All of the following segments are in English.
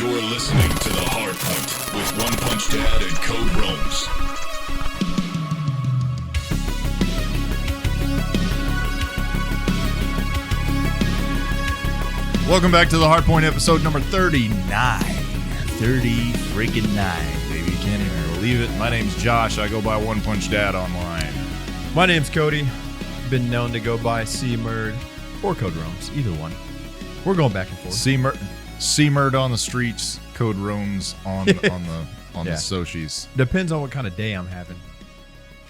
You're listening to The Hardpoint with Onexpunchxdad and Code Rome's. Welcome back to The Hardpoint, episode number 39. 30 freaking 9, baby. Can't even believe it. My name's Josh. I go by Onexpunchxdad online. My name's Cody. Been known to go by C-Murd or Code Rome's, either one. We're going back and forth. C-Murd on the streets, Code Rome's on the socials. Depends on what kind of day I'm having.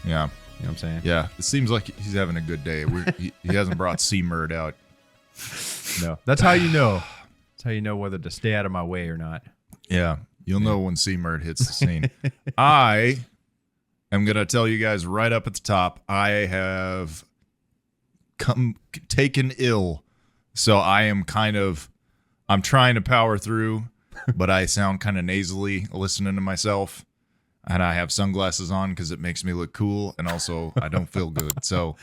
Yeah. You know what I'm saying? Yeah. It seems like he's having a good day. He hasn't brought C-Murd out. No. That's how you know. That's how you know whether to stay out of my way or not. Yeah. You'll know when C-Murd hits the scene. I am going to tell you guys right up at the top, I have taken ill. So I'm trying to power through, but I sound kind of nasally listening to myself. And I have sunglasses on because it makes me look cool. And also I don't feel good. So,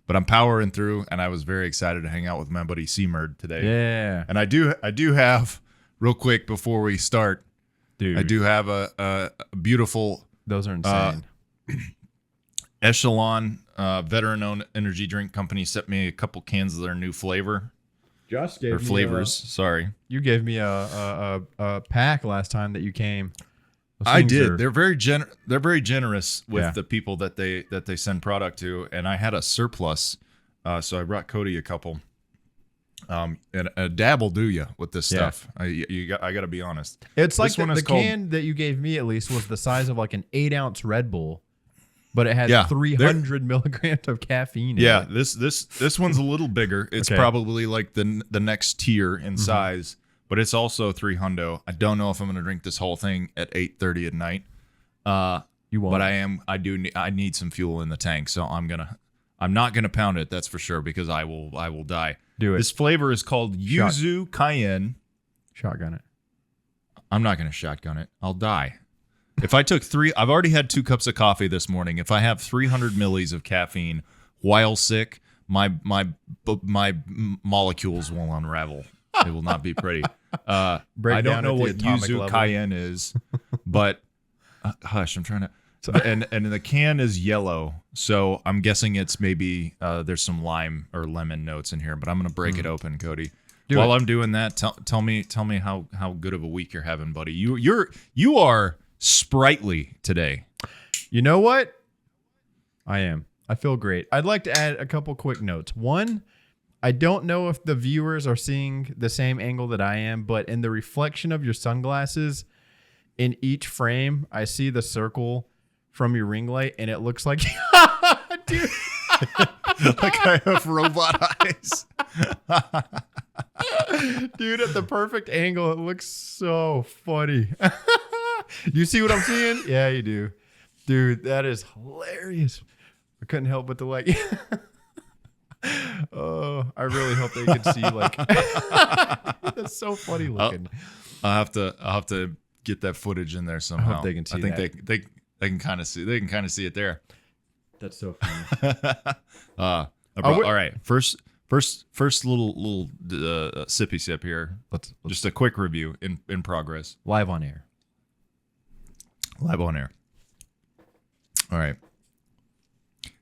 but I'm powering through, and I was very excited to hang out with my buddy C-Murd today. Yeah. And I do have, real quick before we start, Dude. I do have a beautiful Those are insane. Echelon veteran-owned energy drink company sent me a couple cans of their new flavor. Josh gave or flavors. Sorry, you gave me a pack last time that you came. I did. They're very generous with Yeah. the people that they send product to, and I had a surplus, so I brought Cody a couple. And a dab will do you with this stuff. I got to be honest. It's like This one the is called- can that you gave me, at least, was the size of like an 8-ounce Red Bull, but it had Yeah. 300 milligrams of caffeine. Yeah, in it. this one's a little bigger. It's Okay. probably like the next tier in size, but it's also 300. I don't know if I'm gonna drink this whole thing at 8:30 at night. You won't. But I need some fuel in the tank, so I'm not gonna pound it. That's for sure, because I will die. Do it. This flavor is called Yuzu Cayenne. Shotgun it. I'm not gonna shotgun it. I'll die. If I took I've already had 2 cups of coffee this morning. If I have 300 millis of caffeine while sick, my molecules will unravel. It will not be pretty. I don't know what Yuzu Cayenne is, but hush, I'm trying to. And the can is yellow, so I'm guessing it's maybe there's some lime or lemon notes in here. But I'm gonna break it open, Cody. While I'm doing that, tell me how good of a week you're having, buddy. You are sprightly today. You know what? I am. I feel great. I'd like to add a couple quick notes. One, I don't know if the viewers are seeing the same angle that I am, but in the reflection of your sunglasses, in each frame, I see the circle from your ring light, and it looks like, dude, Like I have robot eyes. dude, at the perfect angle, it looks so funny. You see what I'm seeing? Yeah, you do. Dude, that is hilarious. I couldn't help but to like. Oh, I really hope they could see like. That's so funny looking. I'll have to get that footage in there somehow. I hope they can see I think that. they can kind of see. They can kind of see it there. That's so funny. All right. First little sippy sip here. Let's Just a quick review in progress. live on air. Live on air. All right.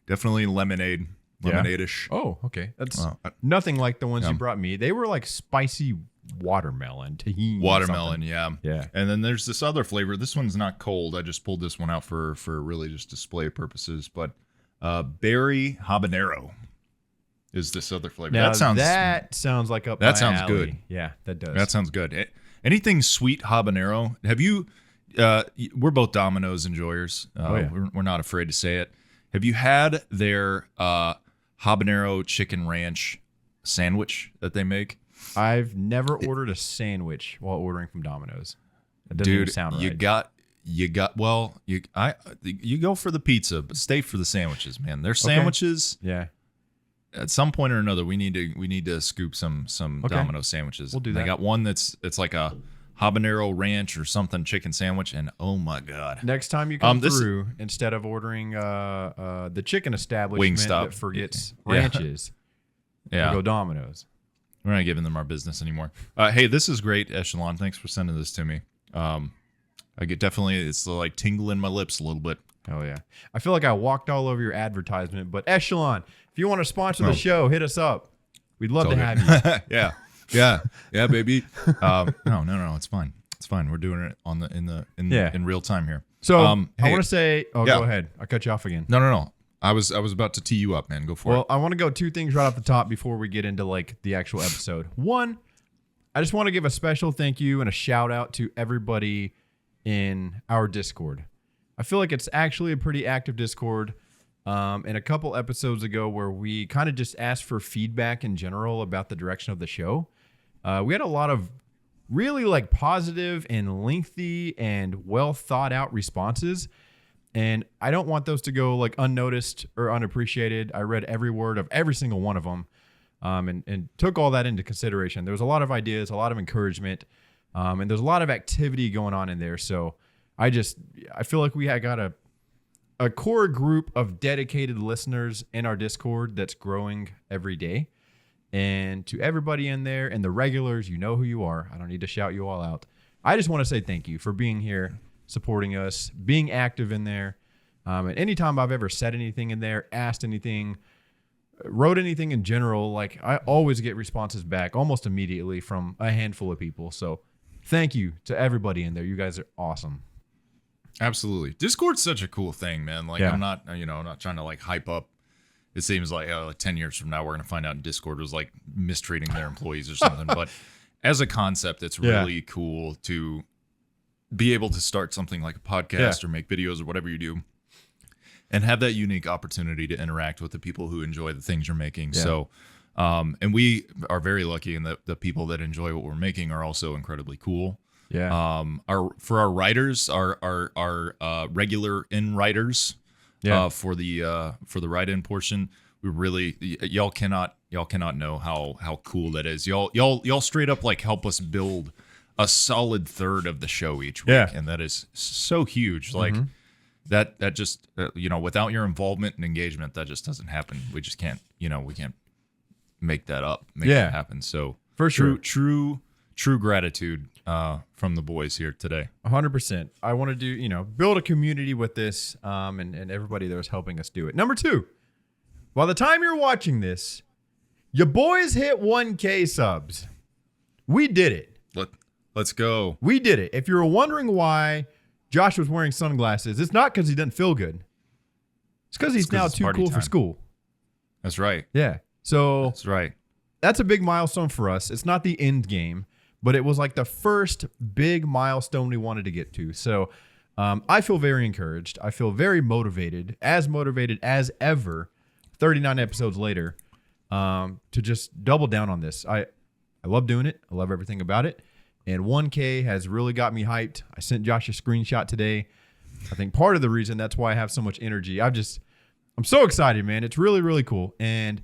Definitely lemonade. Yeah. Lemonade-ish. Oh, okay. That's nothing like the ones you brought me. They were like spicy watermelon, tahini. Watermelon, something. yeah. Yeah. And then there's this other flavor. This one's not cold. I just pulled this one out for really just display purposes. But berry habanero is this other flavor. Now, that sounds like up that my sounds alley. good. Yeah, that does. That sounds good. Anything sweet habanero? Have you? We're both Domino's enjoyers. Yeah. We're not afraid to say it. Have you had their habanero chicken ranch sandwich that they make? I've never ordered a sandwich while ordering from Domino's. It doesn't even sound right. You go for the pizza, but stay for the sandwiches, man. Their sandwiches. Yeah. At some point or another, we need to scoop some Okay. Domino's sandwiches. We'll do They that. got one it's like a habanero ranch or something chicken sandwich, and oh my god! Next time you come through, instead of ordering the chicken establishment Wingstop. that forgets Yeah. ranches, Yeah. go Domino's. We're not giving them our business anymore. Hey, this is great, Echelon. Thanks for sending this to me. I get definitely, it's like tingling my lips a little bit. Oh yeah. I feel like I walked all over your advertisement, but Echelon, if you want to sponsor the show, hit us up. We'd love to have you. yeah, baby. No, it's fine. It's fine. We're doing it in real time here. So hey, I want to say, go ahead. I cut you off again. No. I was about to tee you up, man. Go for it. Well, I want to go 2 things right off the top before we get into like the actual episode. One, I just want to give a special thank you and a shout out to everybody in our Discord. I feel like it's actually a pretty active Discord. And a couple episodes ago where we kind of just asked for feedback in general about the direction of the show. We had a lot of really like positive and lengthy and well thought out responses. And I don't want those to go like unnoticed or unappreciated. I read every word of every single one of them and took all that into consideration. There was a lot of ideas, a lot of encouragement, and there's a lot of activity going on in there. So I feel like we got a core group of dedicated listeners in our Discord that's growing every day. And to everybody in there and the regulars, you know who you are. I don't need to shout you all out. I just want to say thank you for being here, supporting us, being active in there. And anytime I've ever said anything in there, asked anything, wrote anything in general, like I always get responses back almost immediately from a handful of people. So thank you to everybody in there. You guys are awesome. Absolutely. Discord's such a cool thing, man. Like I'm not trying to like hype up. It seems like 10 years from now, we're going to find out Discord was like mistreating their employees or something. But as a concept, it's really cool to be able to start something like a podcast or make videos or whatever you do and have that unique opportunity to interact with the people who enjoy the things you're making. Yeah. So, and we are very lucky in that the people that enjoy what we're making are also incredibly cool. Yeah. For our writers, our regular in writers, for the write-in portion, we really y'all cannot know how cool that is. Y'all straight up like help us build a solid third of the show each week, and that is so huge. Like that just without your involvement and engagement, that just doesn't happen. We just can't we can't make that up, make that happen. So for sure, true gratitude from the boys here today. 100%. I want to do, build a community with this and everybody that was helping us do it. Number 2, by the time you're watching this, your boys hit 1K subs. We did it. Let's go. We did it. If you're wondering why Josh was wearing sunglasses, it's not because he doesn't feel good. It's because he's now too cool for school. That's right. Yeah. So that's right. That's a big milestone for us. It's not the end game, but it was like the first big milestone we wanted to get to. So I feel very encouraged. I feel very motivated as ever, 39 episodes later, to just double down on this. I love doing it. I love everything about it. And 1K has really got me hyped. I sent Josh a screenshot today. I think part of the reason that's why I have so much energy. I'm so excited, man. It's really, really cool. And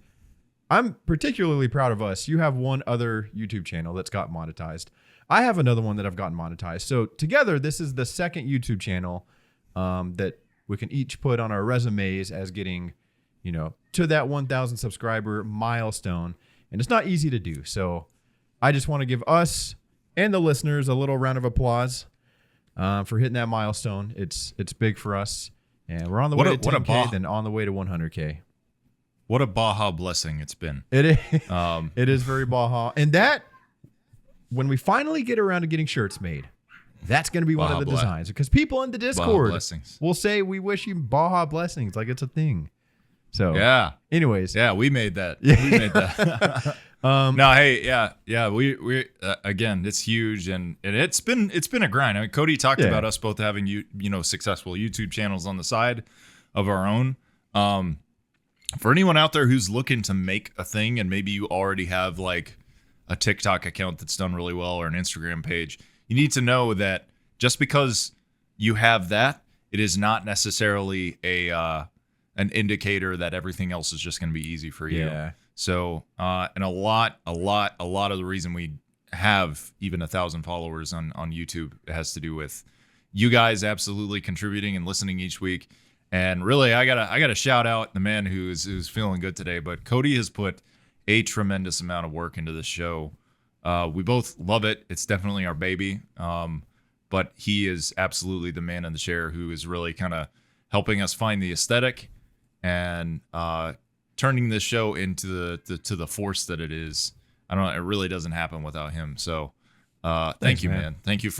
I'm particularly proud of us. You have one other YouTube channel that's got monetized. I have another one that I've gotten monetized. So together, this is the second YouTube channel that we can each put on our resumes as getting, to that 1,000 subscriber milestone. And it's not easy to do. So I just want to give us and the listeners a little round of applause for hitting that milestone. It's big for us. And we're on the way to 10K, then on the way to 100K. What a Baja blessing it's been. It is. It is very Baja. And that, when we finally get around to getting shirts made, that's going to be one of the designs. Because people in the Discord will say, we wish you Baja blessings. Like it's a thing. So, anyways. Yeah, we made that. We made that. No, hey, yeah. We again, it's huge. And it's been a grind. I mean, Cody talked about us both having, successful YouTube channels on the side of our own. For anyone out there who's looking to make a thing, and maybe you already have like a TikTok account that's done really well or an Instagram page, you need to know that just because you have that, it is not necessarily an indicator that everything else is just going to be easy for you. Yeah. So, and a lot of the reason we have even 1,000 followers on YouTube has to do with you guys absolutely contributing and listening each week. And really, I gotta shout out the man who's feeling good today. But Cody has put a tremendous amount of work into this show. We both love it. It's definitely our baby. But he is absolutely the man in the chair who is really kind of helping us find the aesthetic and turning this show into the force that it is. I don't know. It really doesn't happen without him. So thank you, man. Thank you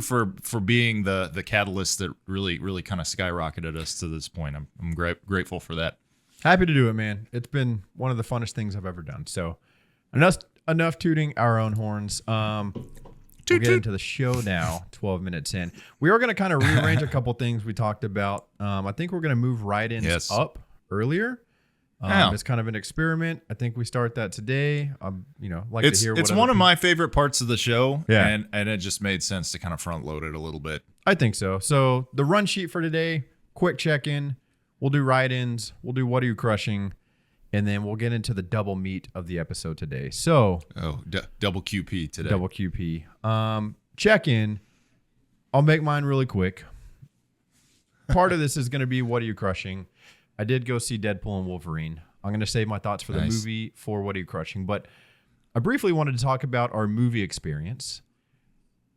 for being the catalyst that really kind of skyrocketed us to this point. I'm grateful for that. Happy to do it, man. It's been one of the funnest things I've ever done. So enough tooting our own horns. We'll get into the show now, 12 minutes in. We are going to kind of rearrange a couple things we talked about. I think we're going to move write-ins up earlier. It's kind of an experiment. I think we start that today. Like to hear. It's one of my favorite parts of the show. Yeah, and it just made sense to kind of front load it a little bit. I think so. So the run sheet for today, quick check-in. We'll do write-ins. We'll do what are you crushing, and then we'll get into the double meat of the episode today. So double QP today. Double QP. Check-in. I'll make mine really quick. Part of this is going to be what are you crushing. I did go see Deadpool and Wolverine. I'm going to save my thoughts for the movie for what are you crushing. But I briefly wanted to talk about our movie experience.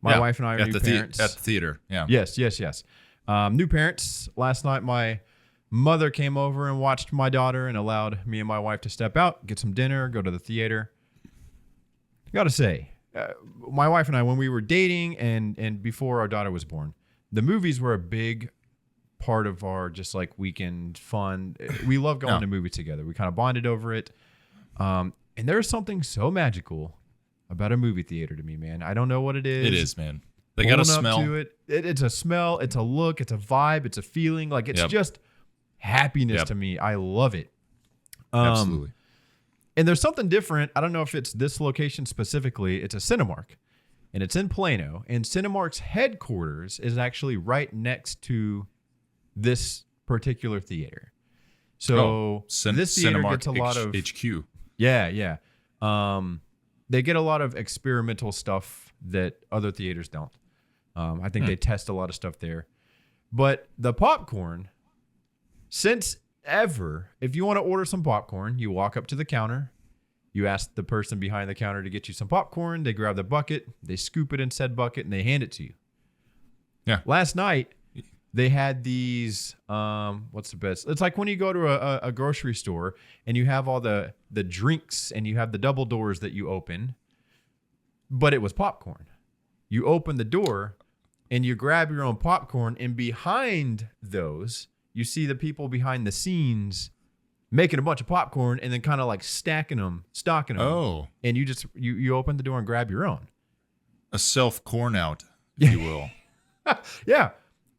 My wife and I are new parents. At the theater, yeah. Yes. New parents. Last night, my mother came over and watched my daughter and allowed me and my wife to step out, get some dinner, go to the theater. Got to say, my wife and I, when we were dating and before our daughter was born, the movies were a big part of our just like weekend fun. We love going to movies together. We kind of bonded over it. And there's something so magical about a movie theater to me, man. I don't know what it is. It is, man. They got a smell. It's a smell. It's a look. It's a vibe. It's a feeling. Like it's just happiness to me. I love it. Absolutely. And there's something different. I don't know if it's this location specifically. It's a Cinemark, and it's in Plano. And Cinemark's headquarters is actually right next to this particular theater. So this theater Cinemark gets a lot of HQ. Yeah. They get a lot of experimental stuff that other theaters don't. I think they test a lot of stuff there. But the popcorn, since ever, if you want to order some popcorn, you walk up to the counter, you ask the person behind the counter to get you some popcorn, they grab the bucket, they scoop it in said bucket, and they hand it to you. Yeah. Last night, they had these, what's the best? It's like when you go to a grocery store and you have all the drinks and you have the double doors that you open, but it was popcorn. You open the door and you grab your own popcorn, and behind those, you see the people behind the scenes making a bunch of popcorn and then kind of like stocking them. Oh. And you open the door and grab your own. A self-corn out, if you will. Yeah.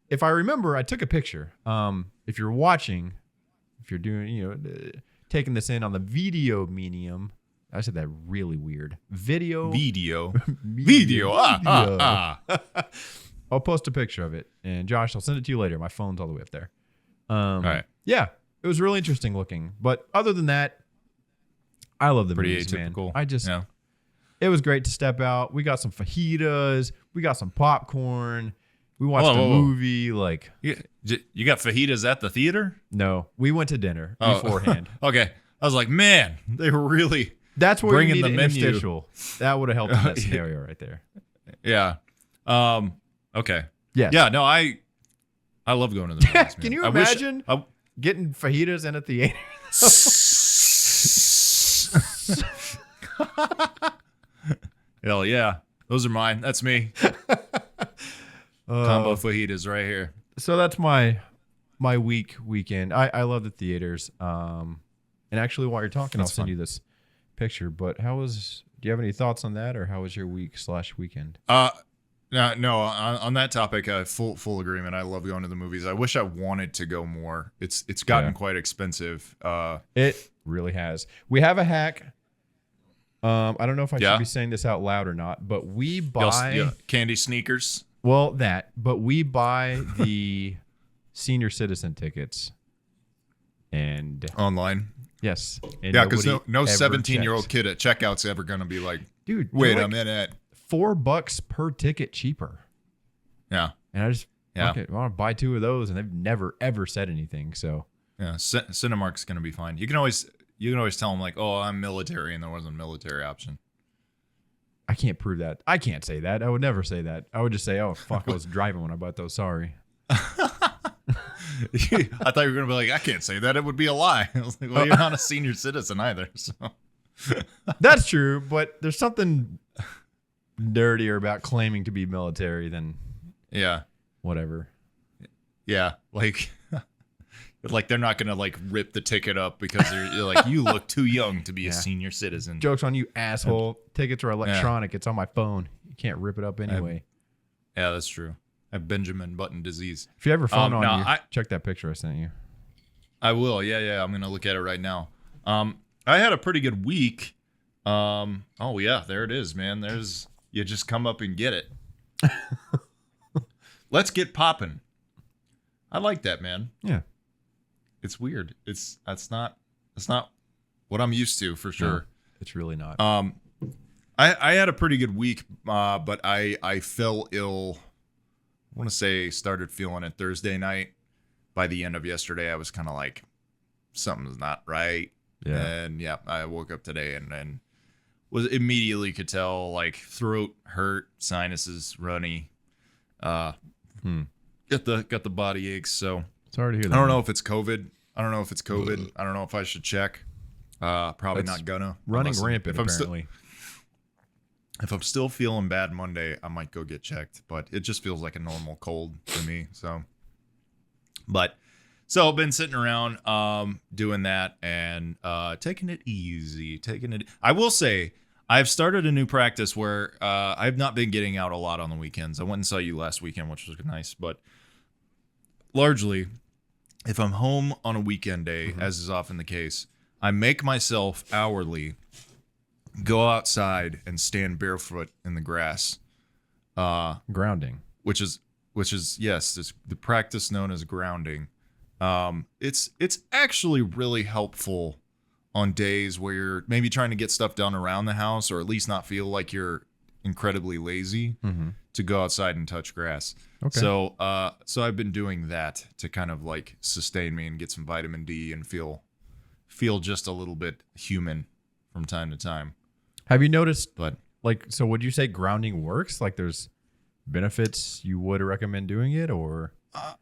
If I remember, I took a picture. If you're watching, if you're doing, taking this in on the video medium, I said that really weird. Video. I'll post a picture of it, and Josh, I'll send it to you later. My phone's all the way up there. All right. Yeah, it was really interesting looking. But other than that, I love the movies, atypical. man. It was great to step out. We got some fajitas. We got some popcorn. We watched a movie. Like you got fajitas at the theater? No, we went to dinner beforehand. Okay, I was like, man, they were really. That's where bringing you need the an menu. interstitial. That would have helped in that scenario right there. Yeah. Okay. Yes. Yeah. No, I love going to the movies. Man. Can you imagine getting fajitas in a theater? Hell yeah, those are mine. That's me. Combo fajitas right here. So that's my weekend. I love the theaters. And actually, while you're talking, I'll send you this picture. But do you have any thoughts on that, or how was your week/weekend? No. On that topic, full agreement. I love going to the movies. I wish I wanted to go more. It's gotten quite expensive. It really has. We have a hack. I don't know if I should be saying this out loud or not, but we buy candy sneakers. Well, but we buy the senior citizen tickets and online. Yes. Because no 17-year-old kid at checkout's ever going to be like, dude, wait a minute. $4 per ticket cheaper. Yeah. And I just I want to buy 2 of those, and they've never ever said anything. So yeah, Cinemark's going to be fine. You can always tell them like, oh, I'm military, and there wasn't a military option. I can't prove that. I can't say that. I would never say that. I would just say, oh, fuck, I was driving when I bought those. Sorry. I thought you were going to be like, I can't say that. It would be a lie. I was like, well, you're not a senior citizen either. So That's true, but there's something dirtier about claiming to be military than whatever. Yeah, like they're not gonna like rip the ticket up because you're like, you look too young to be a senior citizen. Joke's on you, asshole. Tickets are electronic. It's on my phone. You can't rip it up anyway. Yeah, that's true. I have Benjamin Button disease. If you have your phone on you, check that picture I sent you. I will. Yeah. I'm gonna look at it right now. I had a pretty good week. Oh yeah, there it is, man. You just come up and get it. Let's get popping. I like that, man. Yeah. It's weird. That's not what I'm used to for sure. No, it's really not. I had a pretty good week, but I fell ill. I want to say started feeling it Thursday night. By the end of yesterday, I was kind of like, something's not right. Yeah. And I woke up today and was immediately could tell like throat hurt, sinuses runny, got the body aches. So sorry to hear that. I don't know if it's COVID. I don't know if I should check. Probably not gonna. Running rampant apparently. If I'm still feeling bad Monday, I might go get checked, but it just feels like a normal cold to me. So I've been sitting around doing that and taking it easy. I will say I've started a new practice where I've not been getting out a lot on the weekends. I went and saw you last weekend, which was nice, but largely, if I'm home on a weekend day, as is often the case, I make myself hourly go outside and stand barefoot in the grass. Grounding. Which is yes, the practice known as grounding. It's actually really helpful on days where you're maybe trying to get stuff done around the house, or at least not feel like you're incredibly lazy to go outside and touch grass. Okay. So I've been doing that to kind of like sustain me and get some vitamin D and feel just a little bit human from time to time. Have you noticed, so would you say grounding works? Like there's benefits you would recommend doing it, or?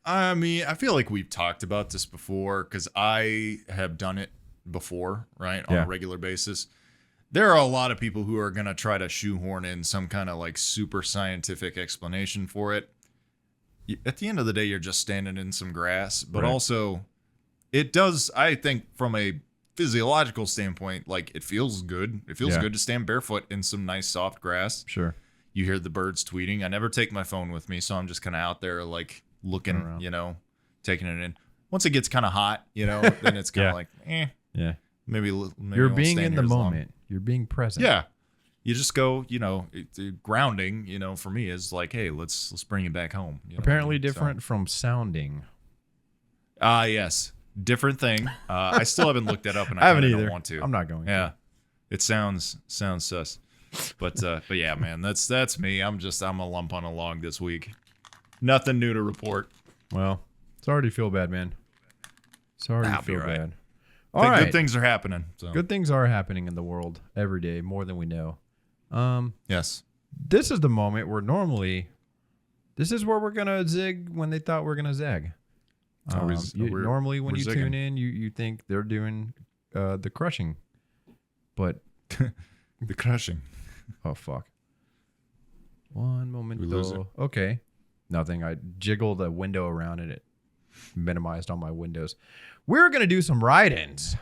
I mean, I feel like we've talked about this before because I have done it before, right, on a regular basis. There are a lot of people who are going to try to shoehorn in some kind of like super scientific explanation for it. At the end of the day, you're just standing in some grass, but also it does, I think, from a physiological standpoint, like it feels good. It feels good to stand barefoot in some nice soft grass. Sure. You hear the birds tweeting. I never take my phone with me, so I'm just kind of out there like looking, taking it in. Once it gets kind of hot, then it's kind of like, maybe you're being in the moment. You're being present. Yeah. You just go, grounding, for me is like, hey, let's bring it back home. Apparently different from sounding. Yes. Different thing. I still haven't looked that up, and I haven't either. Don't want to. I'm not going to. Yeah. It sounds sus. But yeah, man, that's me. I'm a lump on a log this week. Nothing new to report. Well, sorry to feel bad, man. Sorry to feel bad. All right. Good things are happening. So. Good things are happening in the world every day, more than we know. Yes. This is the moment where this is where we're gonna zig when they thought we're gonna zag. Normally, when you tune in, you think they're doing the crushing, but the crushing. Oh fuck! One moment. We lose it. Okay, nothing. I jiggled a window around and it minimized all my windows. We're gonna do some write-ins.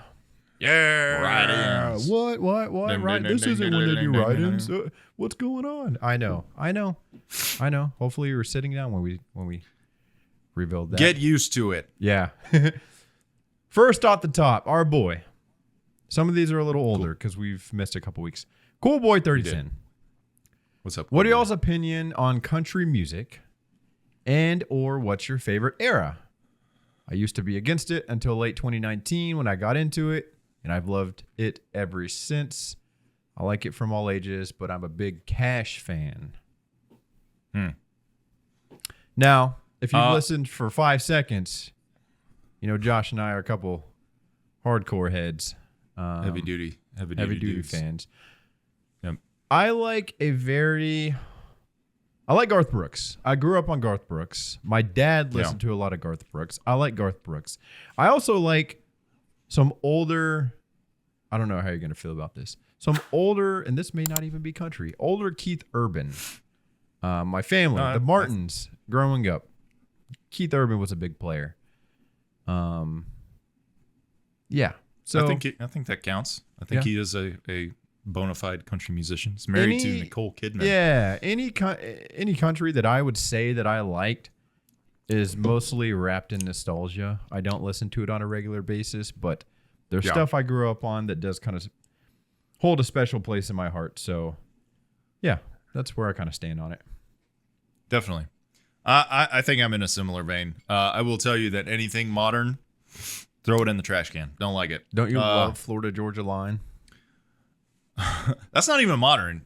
Yeah, write-ins. What? Right? This isn't when they do write-ins. What's going on? I know. Hopefully, you were sitting down when we revealed that. Get used to it. Yeah. First off the top, our boy. Some of these are a little older because we've missed a couple weeks. Cool Boy 30 What's up? What are y'all's opinion on country music, and or what's your favorite era? I used to be against it until late 2019 when I got into it, and I've loved it ever since. I like it from all ages, but I'm a big Cash fan. Now, if you've listened for 5 seconds, Josh and I are a couple hardcore heads. Heavy duty fans. Yep. I like Garth Brooks. I grew up on Garth Brooks. My dad listened to a lot of Garth Brooks. I like Garth Brooks. I also like some older, I don't know how you're going to feel about this. Some older, and this may not even be country, older Keith Urban. My family, the Martins, growing up, Keith Urban was a big player. Yeah. So I think that counts. I think he is a bona fide country musician. He's married to Nicole Kidman. Yeah. Any country that I would say that I liked is mostly wrapped in nostalgia. I don't listen to it on a regular basis, but there's stuff I grew up on that does kind of hold a special place in my heart. So, yeah, that's where I kind of stand on it. Definitely. I think I'm in a similar vein. I will tell you that anything modern, throw it in the trash can. Don't like it. Don't you love Florida Georgia Line? That's not even modern.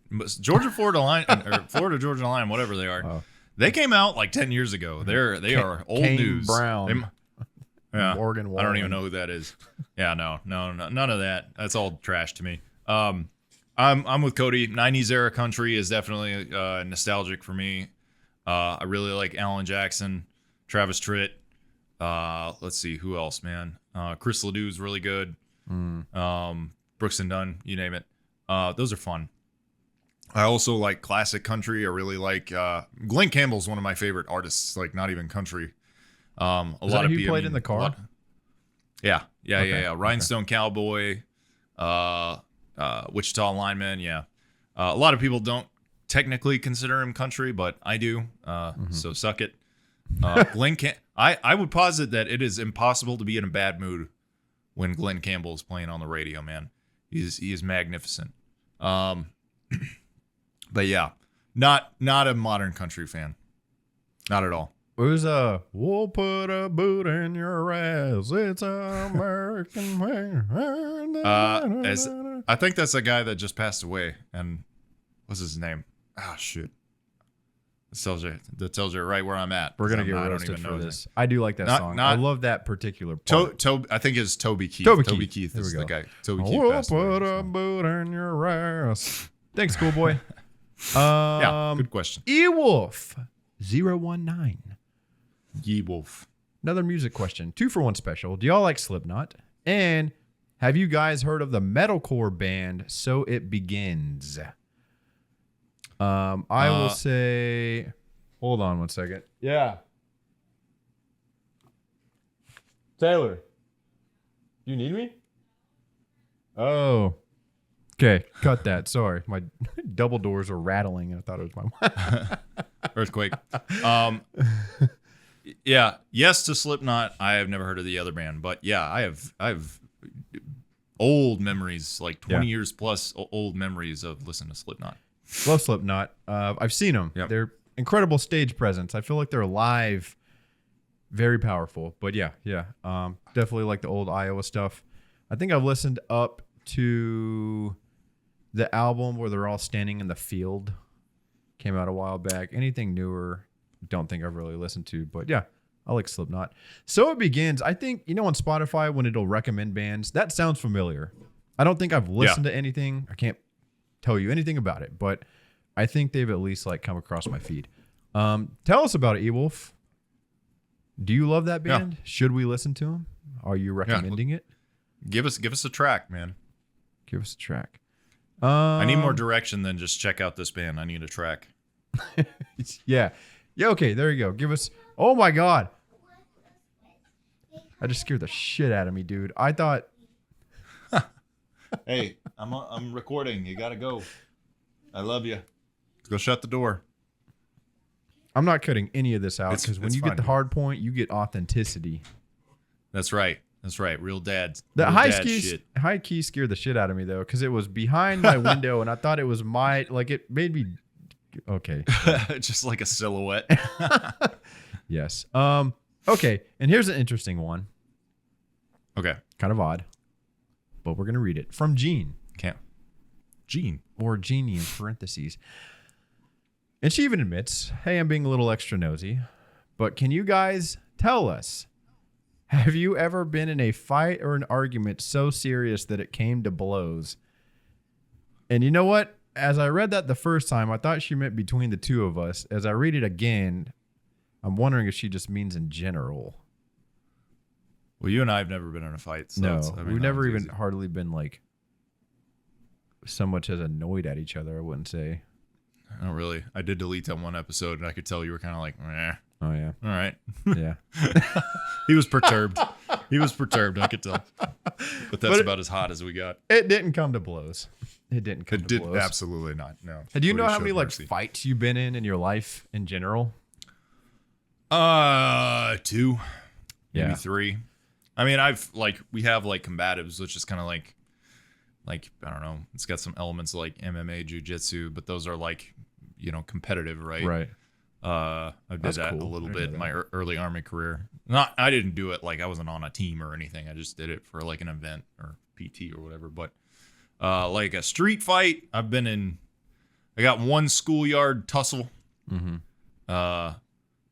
Florida Line, or Florida Georgia Line, whatever they are. They came out like 10 years ago. They are old Kane news. Brown. Morgan Wallen. I don't even know who that is. Yeah, no, none of that. That's all trash to me. I'm with Cody. 90s era country is definitely nostalgic for me. I really like Alan Jackson, Travis Tritt. Let's see who else, man. Chris Ledoux is really good. Brooks and Dunn, you name it. Those are fun. I also like classic country. I really like Glenn Campbell's one of my favorite artists. Like not even country. A lot of people played in the car. Yeah. Rhinestone Cowboy, Wichita Lineman. Yeah. A lot of people don't technically consider him country, but I do. So suck it. Glenn I would posit that it is impossible to be in a bad mood when Glenn Campbell is playing on the radio, man. He is magnificent. But yeah, not a modern country fan. Not at all. Who's we'll put a boot in your ass. It's American man. I think that's a guy that just passed away. And what's his name? Oh shoot. That tells you right where I'm at. We're gonna get roasted for this. I do like that song. I love that particular part. I think it's Toby Keith. Toby Keith is the guy. Toby Keith we'll passed put away, a boot in your ass. Thanks, cool boy. Yeah, good question. Ewolf 019. Ye-Wolf. Another music question. 2-for-1 special. Do y'all like Slipknot? And have you guys heard of the metalcore band So It Begins? I will say, hold on one second. Yeah. Taylor, do you need me? Oh. Okay, cut that. Sorry. My double doors are rattling and I thought it was my wife. Earthquake. Yeah, yes to Slipknot. I have never heard of the other band, but yeah, I have old memories, like 20 years plus old memories of listening to Slipknot. Love Slipknot. I've seen them. Yep. They're incredible stage presence. I feel like they're live, very powerful. But yeah. Definitely like the old Iowa stuff. I think I've listened up to the album where they're all standing in the field. Came out a while back. Anything newer, don't think I've really listened to. But yeah, I like Slipknot. So It Begins. I think, on Spotify when it'll recommend bands, that sounds familiar. I don't think I've listened to anything. I can't tell you anything about it, but I think they've at least come across my feed. Tell us about it, Ewolf. Do you love that band? Yeah. Should we listen to them? Are you recommending it? Give us a track, man. Give us a track. I need more direction than just check out this band. I need a track. Yeah. Okay, there you go. Give us. Oh my God. I just scared the shit out of me, dude. I thought. Hey, I'm recording. You gotta go. I love you. Let's go shut the door. I'm not cutting any of this out because when you get the hard point, you get authenticity. That's right. Real dads. The high key scared the shit out of me though, because it was behind my window and I thought it was it made me. Okay. Just like a silhouette. Yes. Okay. And here's an interesting one. Okay. Kind of odd, but we're gonna read it from Jean. Jean or Jeannie in parentheses. And she even admits, hey, I'm being a little extra nosy, but can you guys tell us Have you ever been in a fight or an argument so serious that it came to blows? And you know what? As I read that the first time, I thought she meant between the two of us. As I read it again, I'm wondering if she just means in general. Well, you and I have never been in a fight. So No, I mean, we've never even easy. hardly been like so much as annoyed at each other, I wouldn't say. Not really. I did delete that one episode, and I could tell you were kind of like, meh. Oh, yeah. All right. Yeah. He was perturbed. I could tell. But that's about as hot as we got. It didn't come to blows. It didn't come to blows. Absolutely not. No. And do you know Nobody how many showed like mercy. fights you've been in your life in general? 2, maybe Yeah. 3. I mean, we have like combatives, which is kind of like I don't know. It's got some elements like MMA, jiu-jitsu, but those are like, competitive, right? Right. I did That's that cool. a little I bit know in my early Army career. I didn't do it like I wasn't on a team or anything. I just did it for like an event or PT or whatever. But like a street fight, I got one schoolyard tussle. Mm-hmm.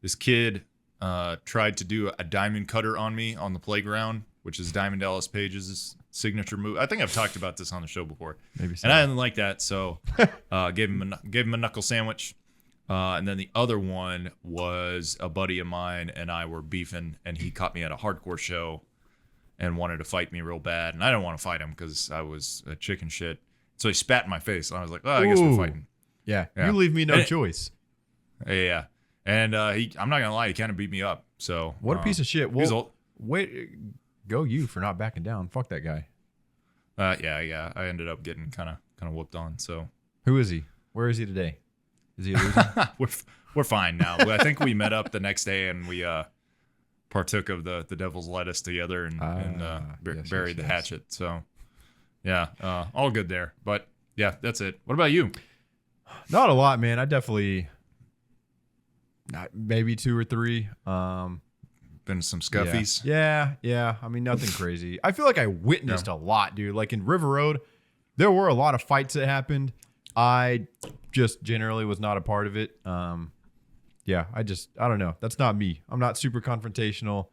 This kid tried to do a diamond cutter on me on the playground, which is Diamond Dallas Page's signature move. I think I've talked about this on the show before. Maybe so. And I didn't like that, so gave him a knuckle sandwich. And then the other one was a buddy of mine and I were beefing, and he caught me at a hardcore show and wanted to fight me real bad. And I didn't want to fight him because I was a chicken shit. So he spat in my face, and I was like, I guess we're Ooh. fighting. Yeah. Yeah. You leave me no choice. Yeah. And I'm not going to lie, he kind of beat me up. So What a piece of shit. he's Well, wait, go you for not backing down. Fuck that guy. yeah. I ended up getting kind of whooped on. So Who is he? Where is he today? Is he a loser? we're fine now. I think we met up the next day and we partook of the devil's lettuce together and buried the hatchet. So yeah, all good there. But yeah, that's it. What about you? Not a lot, man. I definitely maybe 2 or 3. Been some scuffies. Yeah. I mean, nothing crazy. I feel like I witnessed a lot, dude. Like in River Road, there were a lot of fights that happened. I just generally was not a part of it. Yeah, I don't know. That's not me. I'm not super confrontational,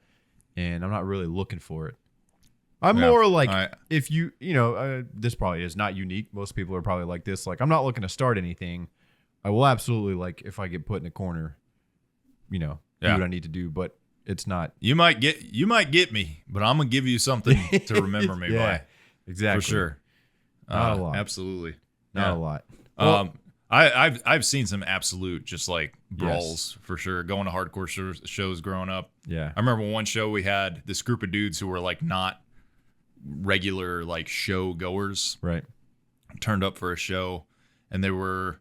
and I'm not really looking for it. I'm more like, if this probably is not unique. Most people are probably like this. Like, I'm not looking to start anything. I will absolutely, like, if I get put in a corner, do what I need to do. But it's not. You might get me, but I'm gonna give you something to remember me by. Exactly. For sure. Not a lot. Absolutely. Not a lot. Well, I've seen some absolute just like brawls for sure. Going to hardcore shows growing up. Yeah. I remember one show we had this group of dudes who were like not regular like show goers. Right. Turned up for a show, and they were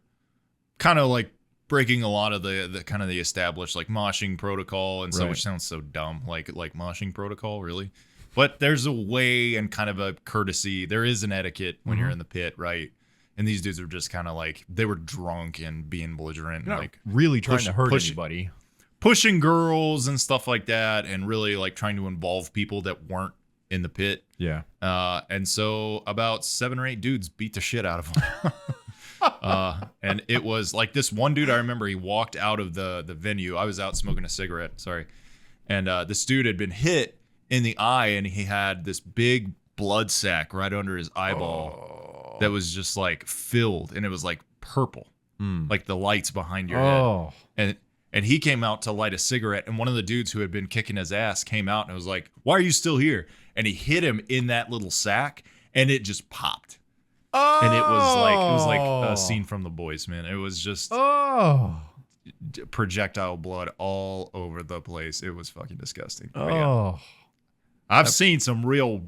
kind of like breaking a lot of the kind of the established like moshing protocol and so, which sounds so dumb. Like moshing protocol, really. But there's a way and kind of a courtesy. There is an etiquette when you're in the pit, right? And these dudes are just kind of like, they were drunk and being belligerent, not like really trying to hurt anybody, pushing girls and stuff like that, and really like trying to involve people that weren't in the pit. Yeah. And so about 7 or 8 dudes beat the shit out of them. And it was like this one dude, I remember he walked out of the venue. I was out smoking a cigarette, sorry. And this dude had been hit in the eye, and he had this big blood sac right under his eyeball that was just like filled, and it was like purple, like the lights behind your head. And he came out to light a cigarette, and one of the dudes who had been kicking his ass came out and was like, "Why are you still here?" And he hit him in that little sack, and it just popped. And it was like a scene from The Boys, man. It was just projectile blood all over the place. It was fucking disgusting. But yeah. I've seen some real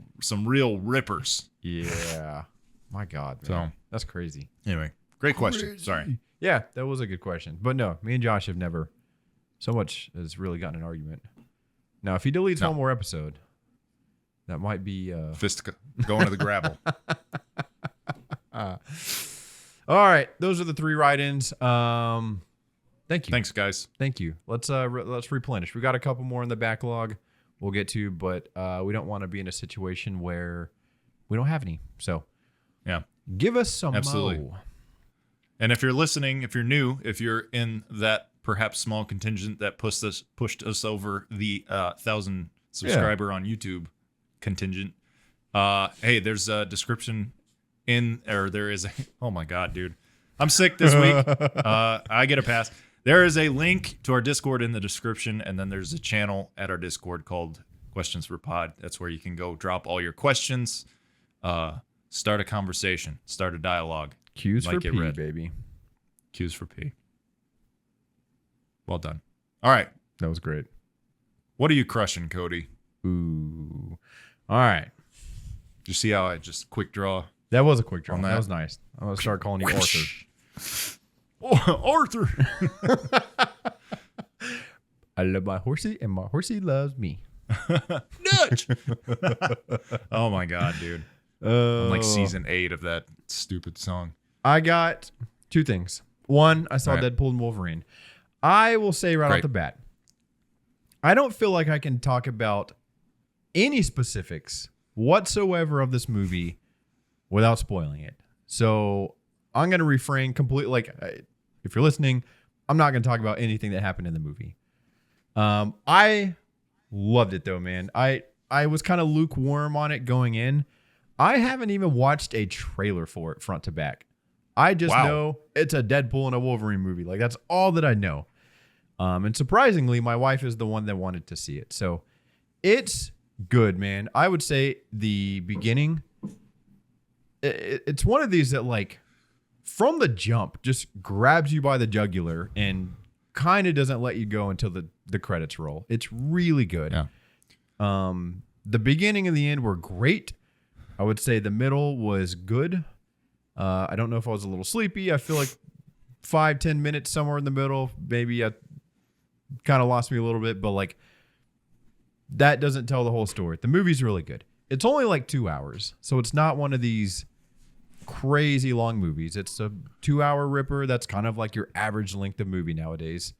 rippers. Yeah. My God, man. So that's crazy. Anyway, great question. Sorry. Yeah, that was a good question. But no, me and Josh have never so much as really gotten an argument. Now, if he deletes one more episode, that might be fist going to the gravel. All right, those are the 3 write-ins. Thank you. Thanks, guys. Thank you. Let's replenish. We got a couple more in the backlog we'll get to, but we don't want to be in a situation where we don't have any. So yeah, give us some absolutely. mo. And if you're listening, if you're new, if you're in that perhaps small contingent that pushed us over the 1,000 subscriber on YouTube contingent. Hey, there's a description there is oh my God, dude. I'm sick this week. I get a pass. There is a link to our Discord in the description, and then there's a channel at our Discord called Questions for Pod. That's where you can go drop all your questions, start a conversation, start a dialogue. Q's for P, baby. Q's for P. Well done. All right. That was great. What are you crushing, Cody? Ooh. All right. Did you see how I just quick draw? That was a quick draw. That was nice. I'm going to start calling you Arthur. Arthur. I love my horsey, and my horsey loves me. Dutch. Oh my God, dude. I'm like season 8 of that stupid song. I got 2 things. One, I saw Deadpool and Wolverine. I will say right off the bat, I don't feel like I can talk about any specifics whatsoever of this movie without spoiling it. So I'm going to refrain completely. Like, if you're listening, I'm not going to talk about anything that happened in the movie. I loved it though, man. I was kind of lukewarm on it going in. I haven't even watched a trailer for it front to back. I just know it's a Deadpool and a Wolverine movie. Like, that's all that I know. And surprisingly, my wife is the one that wanted to see it. So it's good, man. I would say the beginning, it's one of these that, like, from the jump just grabs you by the jugular and kind of doesn't let you go until the credits roll. It's really good. Yeah. The beginning and the end were great. I would say the middle was good. I don't know if I was a little sleepy. I feel like 5-10 minutes somewhere in the middle, maybe I kind of lost me a little bit, but like, that doesn't tell the whole story. The movie's really good. It's only like 2 hours, so it's not one of these crazy long movies. It's a 2-hour ripper. That's kind of like your average length of movie nowadays.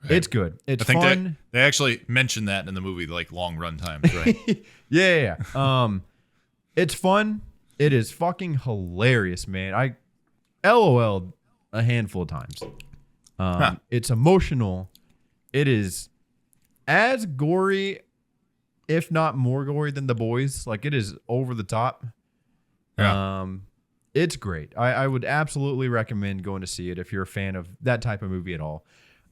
Right. It's good. It's fun. They actually mentioned that in the movie, like long run times, right? Yeah. It's fun. It is fucking hilarious, man. I LOL'd a handful of times. It's emotional. It is as gory, if not more gory than The Boys. Like, it is over the top. Yeah. It's great. I would absolutely recommend going to see it if you're a fan of that type of movie at all.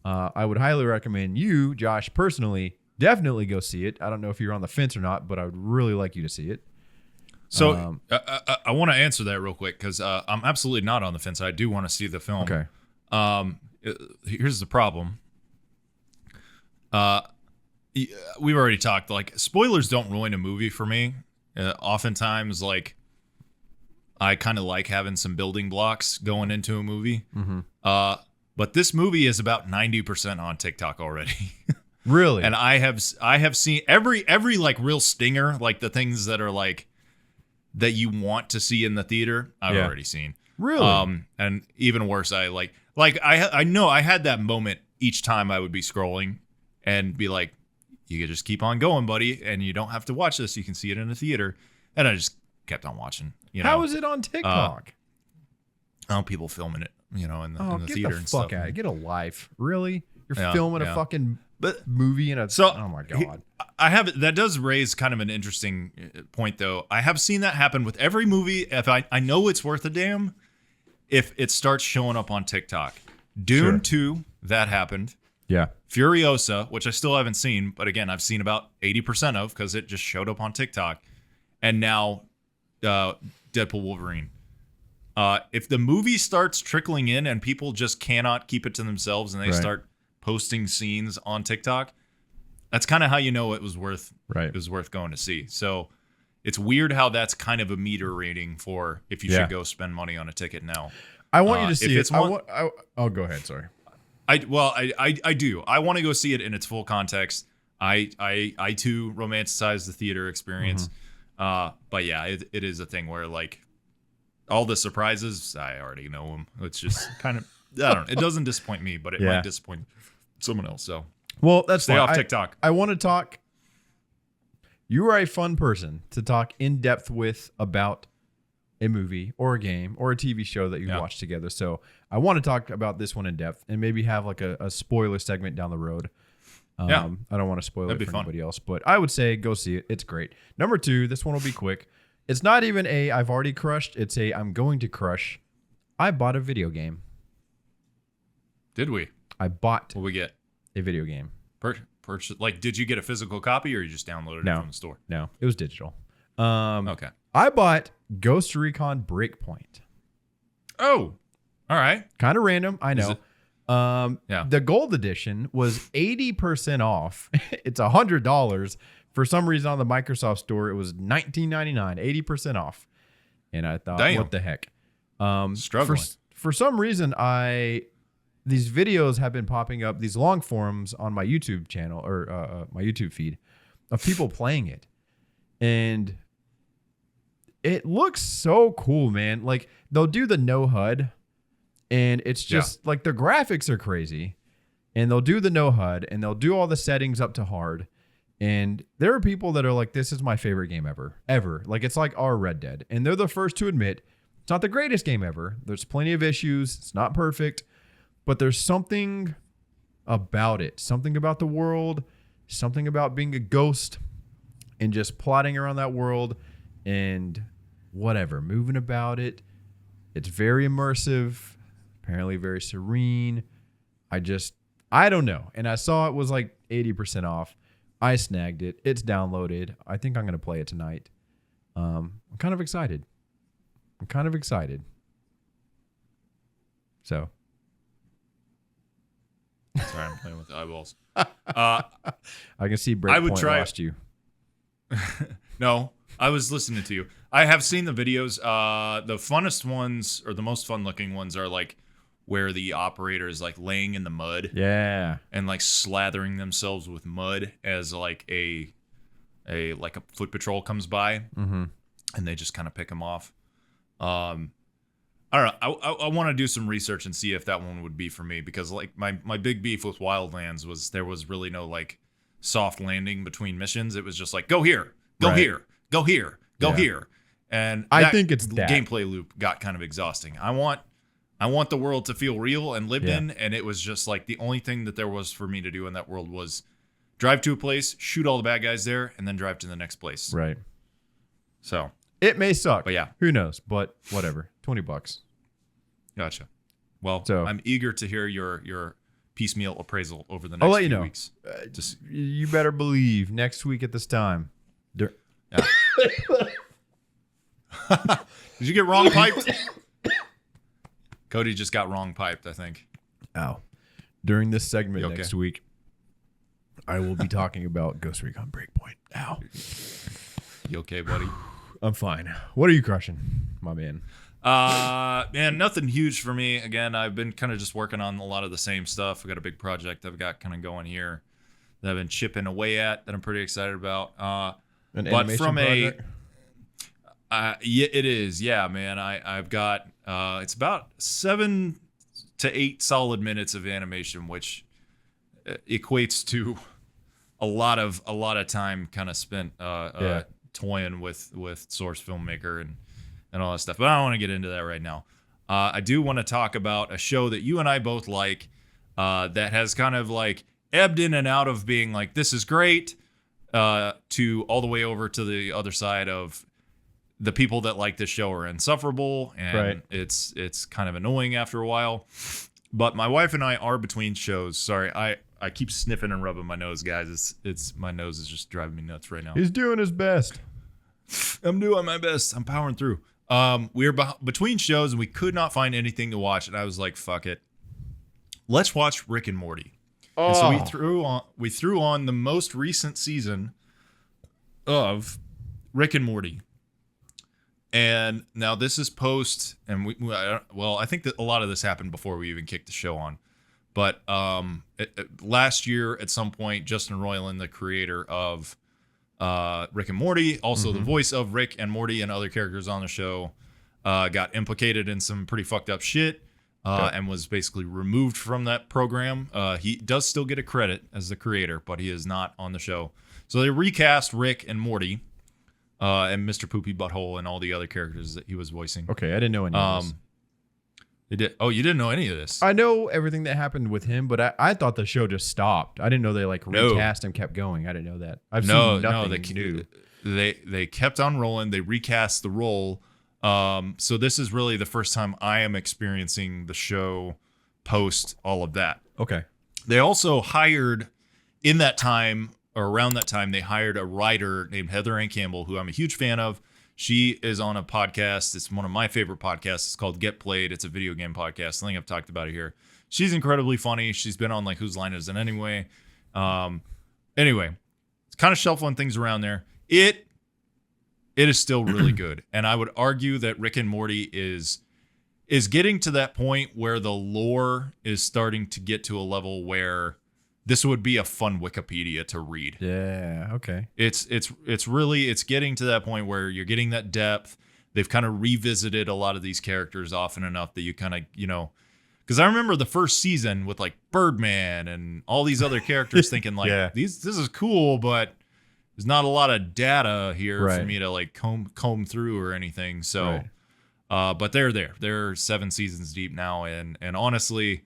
I would highly recommend you, Josh, personally, definitely go see it. I don't know if you're on the fence or not, but I would really like you to see it. So I want to answer that real quick because I'm absolutely not on the fence. I do want to see the film. Okay. Here's the problem. We've already talked. Like, spoilers don't ruin a movie for me. Oftentimes, like, I kind of like having some building blocks going into a movie. Mm-hmm. But this movie is about 90% on TikTok already. Really? And I have seen every like real stinger, like the things that are like that you want to see in the theater, I've already seen. Really? And even worse, I know I had that moment each time I would be scrolling and be like, you can just keep on going, buddy, and you don't have to watch this. You can see it in a theater. And I just kept on watching. How is it on TikTok? People filming it, in the theater and stuff. Get the fuck out. Get a life. Really? You're filming a fucking movie in a... oh my God. That does raise kind of an interesting point, though. I have seen that happen with every movie. If I know it's worth a damn, if it starts showing up on TikTok. Dune 2, that happened. Yeah. Furiosa, which I still haven't seen, but again, I've seen about 80% of because it just showed up on TikTok. And now Deadpool Wolverine. If the movie starts trickling in and people just cannot keep it to themselves and they start posting scenes on TikTok, that's kind of how you know it was worth going to see. So it's weird how that's kind of a meter rating for if you should go spend money on a ticket now. I want you to see it. Go ahead. Sorry. I do. I want to go see it in its full context. I too romanticize the theater experience. Mm-hmm. But yeah, it is a thing where like all the surprises, I already know them. It's just kind of, I don't know. It doesn't disappoint me, but it might disappoint someone else. So, well, that's stay off TikTok. I want to talk. You are a fun person to talk in depth with about a movie or a game or a TV show that you watched together. So I want to talk about this one in depth and maybe have like a spoiler segment down the road. Yeah. I don't want to spoil That'd it be for fun. anybody else, but I would say go see it. It's great. Number 2, this one will be quick. It's not even a I've already crushed. It's a I'm going to crush. I bought a video game. Did we? I bought What we get? a video game. Purchase? Like, did you get a physical copy or you just downloaded it from the store? No, it was digital. Okay. I bought Ghost Recon Breakpoint. Oh, all right. Kind of random, I know. Yeah. The gold edition was 80% off. It's $100. For some reason on the Microsoft store, it was $19.99, 80% off. And I thought, Damn. what the heck? Struggling. For some reason, these videos have been popping up, these long forums on my YouTube channel or my YouTube feed of people playing it. And it looks so cool, man. Like they'll do the no HUD and it's just like the graphics are crazy. And they'll do the no HUD and they'll do all the settings up to hard. And there are people that are like, this is my favorite game ever. Like it's like our Red Dead. And they're the first to admit it's not the greatest game ever. There's plenty of issues. It's not perfect. But there's something about it, something about the world, something about being a ghost and just plotting around that world and whatever, moving about it. It's very immersive, apparently very serene. I don't know. And I saw it was like 80% off. I snagged it. It's downloaded. I think I'm going to play it tonight. I'm kind of excited. So. Sorry, I'm playing with the eyeballs. I can see Breakpoint lost you. No, I was listening to you. I have seen the videos. The funnest ones or the most fun looking ones are like where the operator is like laying in the mud. Yeah. And like slathering themselves with mud as like a foot patrol comes by. Mm-hmm. And they just kind of pick them off. I don't know. I want to do some research and see if that one would be for me because like my big beef with Wildlands was there was really no like soft landing between missions. It was just like go here, go here, go here, go here. And I think it's that gameplay loop got kind of exhausting. I want the world to feel real and lived in, and it was just like the only thing that there was for me to do in that world was drive to a place, shoot all the bad guys there, and then drive to the next place. Right. So it may suck, but yeah, who knows? But whatever. $20. Gotcha. Well, so, I'm eager to hear your piecemeal appraisal over the I'll next let you few know. weeks. Just you better believe next week at this time. Yeah. Did you get wrong piped? Cody just got wrong piped, I think. Ow. During this segment You okay? next week, I will be talking about Ghost Recon Breakpoint. Ow. You okay, buddy? I'm fine. What are you crushing, my man? Man, nothing huge for me. Again, I've been kind of just working on a lot of the same stuff. I've got a big project I've got kind of going here that I've been chipping away at that I'm pretty excited about. An but animation from project? Yeah, it is. Yeah, man. I've got it's about 7 to 8 solid minutes of animation, which equates to a lot of time kind of spent toying with Source Filmmaker and all that stuff. But I don't want to get into that right now. I do want to talk about a show that you and I both like that has kind of like ebbed in and out of being like, this is great, to all the way over to the other side of the people that like this show are insufferable and it's kind of annoying after a while. But my wife and I are between shows. Sorry, I keep sniffing and rubbing my nose, guys. It's my nose is just driving me nuts right now. He's doing his best. I'm doing my best. I'm powering through. We were between shows and we could not find anything to watch, and I was like, "Fuck it, let's watch Rick and Morty." Oh. And so we threw on the most recent season of Rick and Morty, and now this is post, and I think that a lot of this happened before we even kicked the show on, but last year at some point, Justin Roiland, the creator of Rick and Morty, also the voice of Rick and Morty and other characters on the show, got implicated in some pretty fucked up shit, and was basically removed from that program. He does still get a credit as the creator, but he is not on the show. So they recast Rick and Morty, and Mr. Poopy Butthole and all the other characters that he was voicing. Okay, I didn't know any of this. They did. Oh, you didn't know any of this? I know everything that happened with him, but I thought the show just stopped. I didn't know they like recast and kept going. I didn't know that. I've seen nothing new. They kept on rolling. They recast the role. So this is really the first time I am experiencing the show post all of that. Okay. They also hired in that time or around that time, they hired a writer named Heather Ann Campbell, who I'm a huge fan of. She is on a podcast. It's one of my favorite podcasts. It's called Get Played. It's a video game podcast. I think I've talked about it here. She's incredibly funny. She's been on like Whose Line Is It Anyway? Anyway, it's kind of shuffling things around there. It is still really good. And I would argue that Rick and Morty is getting to that point where the lore is starting to get to a level where this would be a fun Wikipedia to read. Yeah, okay. It's getting to that point where you're getting that depth. They've kind of revisited a lot of these characters often enough that you kind of, because I remember the first season with like Birdman and all these other characters thinking like, this is cool, but there's not a lot of data here for me to like comb through or anything. So, but they're there. They're 7 seasons deep now, and honestly,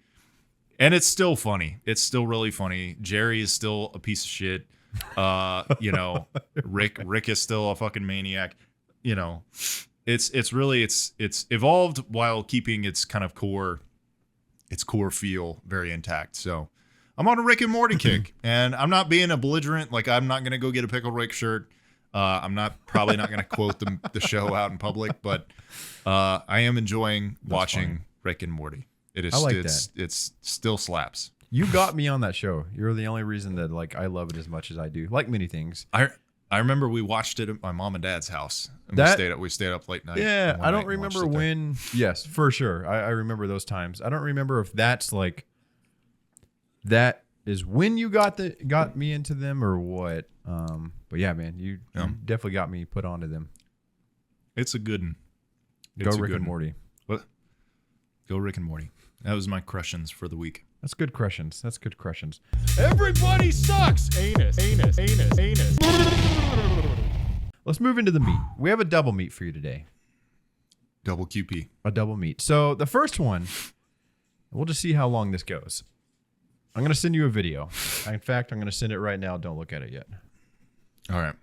and it's still funny. It's still really funny. Jerry is still a piece of shit. Rick is still a fucking maniac. It's evolved while keeping its kind of core feel very intact. So I'm on a Rick and Morty kick, and I'm not being a belligerent. Like, I'm not going to go get a Pickle Rick shirt. I'm probably not going to quote the show out in public, but I am enjoying watching Rick and Morty. It's still slaps. You got me on that show. You're the only reason that like I love it as much as I do. Like many things. I remember we watched it at my mom and dad's house. And we stayed up late night. Yeah, I don't remember when. Yes, for sure. I remember those times. I don't remember if that's like that is when you got me into them or what. But yeah, man, you definitely got me put onto them. It's a good one. Go Rick and Morty. What? Go Rick and Morty. That was my crushins for the week. That's good crushins. Everybody sucks. Anus. Let's move into the meat. We have a double meat for you today. Double QP. A double meat. So the first one, we'll just see how long this goes. I'm going to send you a video. In fact, I'm going to send it right now. Don't look at it yet. All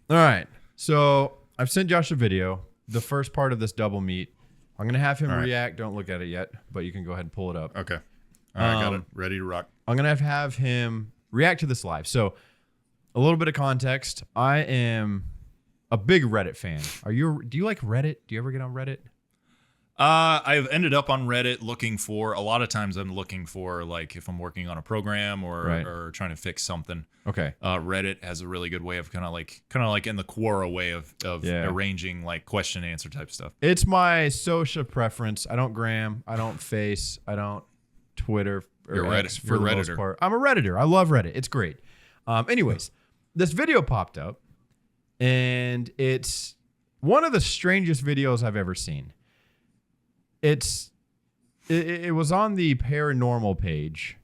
right. So I've sent Josh a video. The first part of this double meat. I'm going to have him react. Don't look at it yet, but you can go ahead and pull it up. Okay. All right, got it. Ready to rock. I'm going to have him react to this live. So a little bit of context. I am a big Reddit fan. Do you like Reddit? Do you ever get on Reddit? I've ended up on Reddit a lot of times I'm looking for like if I'm working on a program or trying to fix something. Okay. Reddit has a really good way of kind of like in the Quora way of arranging like question and answer type stuff. It's my social preference. I don't Gram. I don't Face. I don't Twitter or X for the most part. I'm a Redditor. I love Reddit. It's great. Anyways, this video popped up and it's one of the strangest videos I've ever seen. It was on the paranormal page,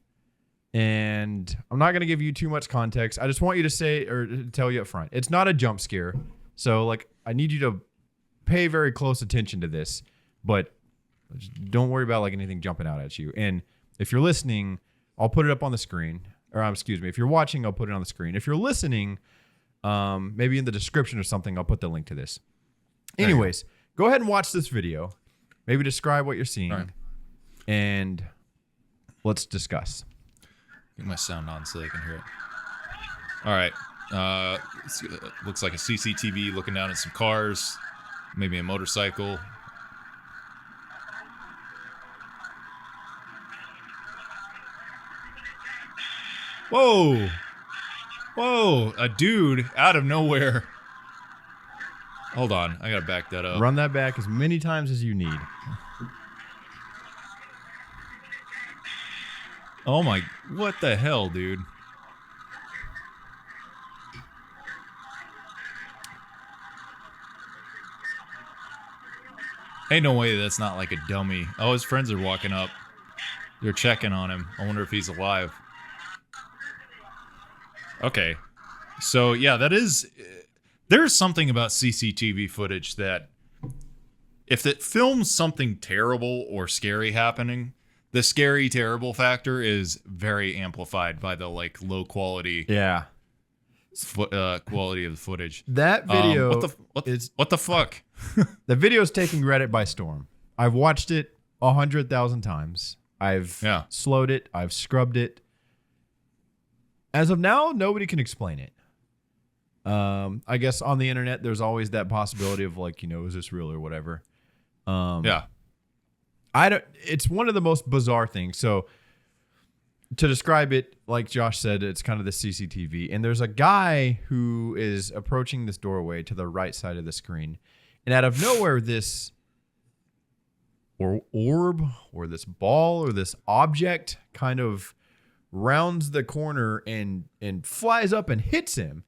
and I'm not going to give you too much context. I just want you to say or tell you up front. It's not a jump scare. So like I need you to pay very close attention to this, but don't worry about like anything jumping out at you. And if you're listening, I'll put it up on the screen. Or excuse me, if you're watching, I'll put it on the screen. If you're listening, maybe in the description or something, I'll put the link to this. Anyways, go ahead and watch this video. Maybe describe what you're seeing, and let's discuss. Get my sound on so they can hear it. All right. Looks like a CCTV looking down at some cars, maybe a motorcycle. Whoa. A dude out of nowhere. Hold on, I gotta back that up. Run that back as many times as you need. Oh my, what the hell, dude? Ain't no way that's not like a dummy. Oh, his friends are walking up. They're checking on him. I wonder if he's alive. Okay. So, yeah, that is... There's something about CCTV footage that if it films something terrible or scary happening, the scary terrible factor is very amplified by the like low quality quality of the footage. That video what the fuck? The video is taking Reddit by storm. I've watched it 100,000 times. I've slowed it. I've scrubbed it. As of now, nobody can explain it. I guess on the internet, there's always that possibility of like, is this real or whatever? It's one of the most bizarre things. So to describe it, like Josh said, it's kind of the CCTV. And there's a guy who is approaching this doorway to the right side of the screen. And out of nowhere, this orb or this ball or this object kind of rounds the corner and flies up and hits him.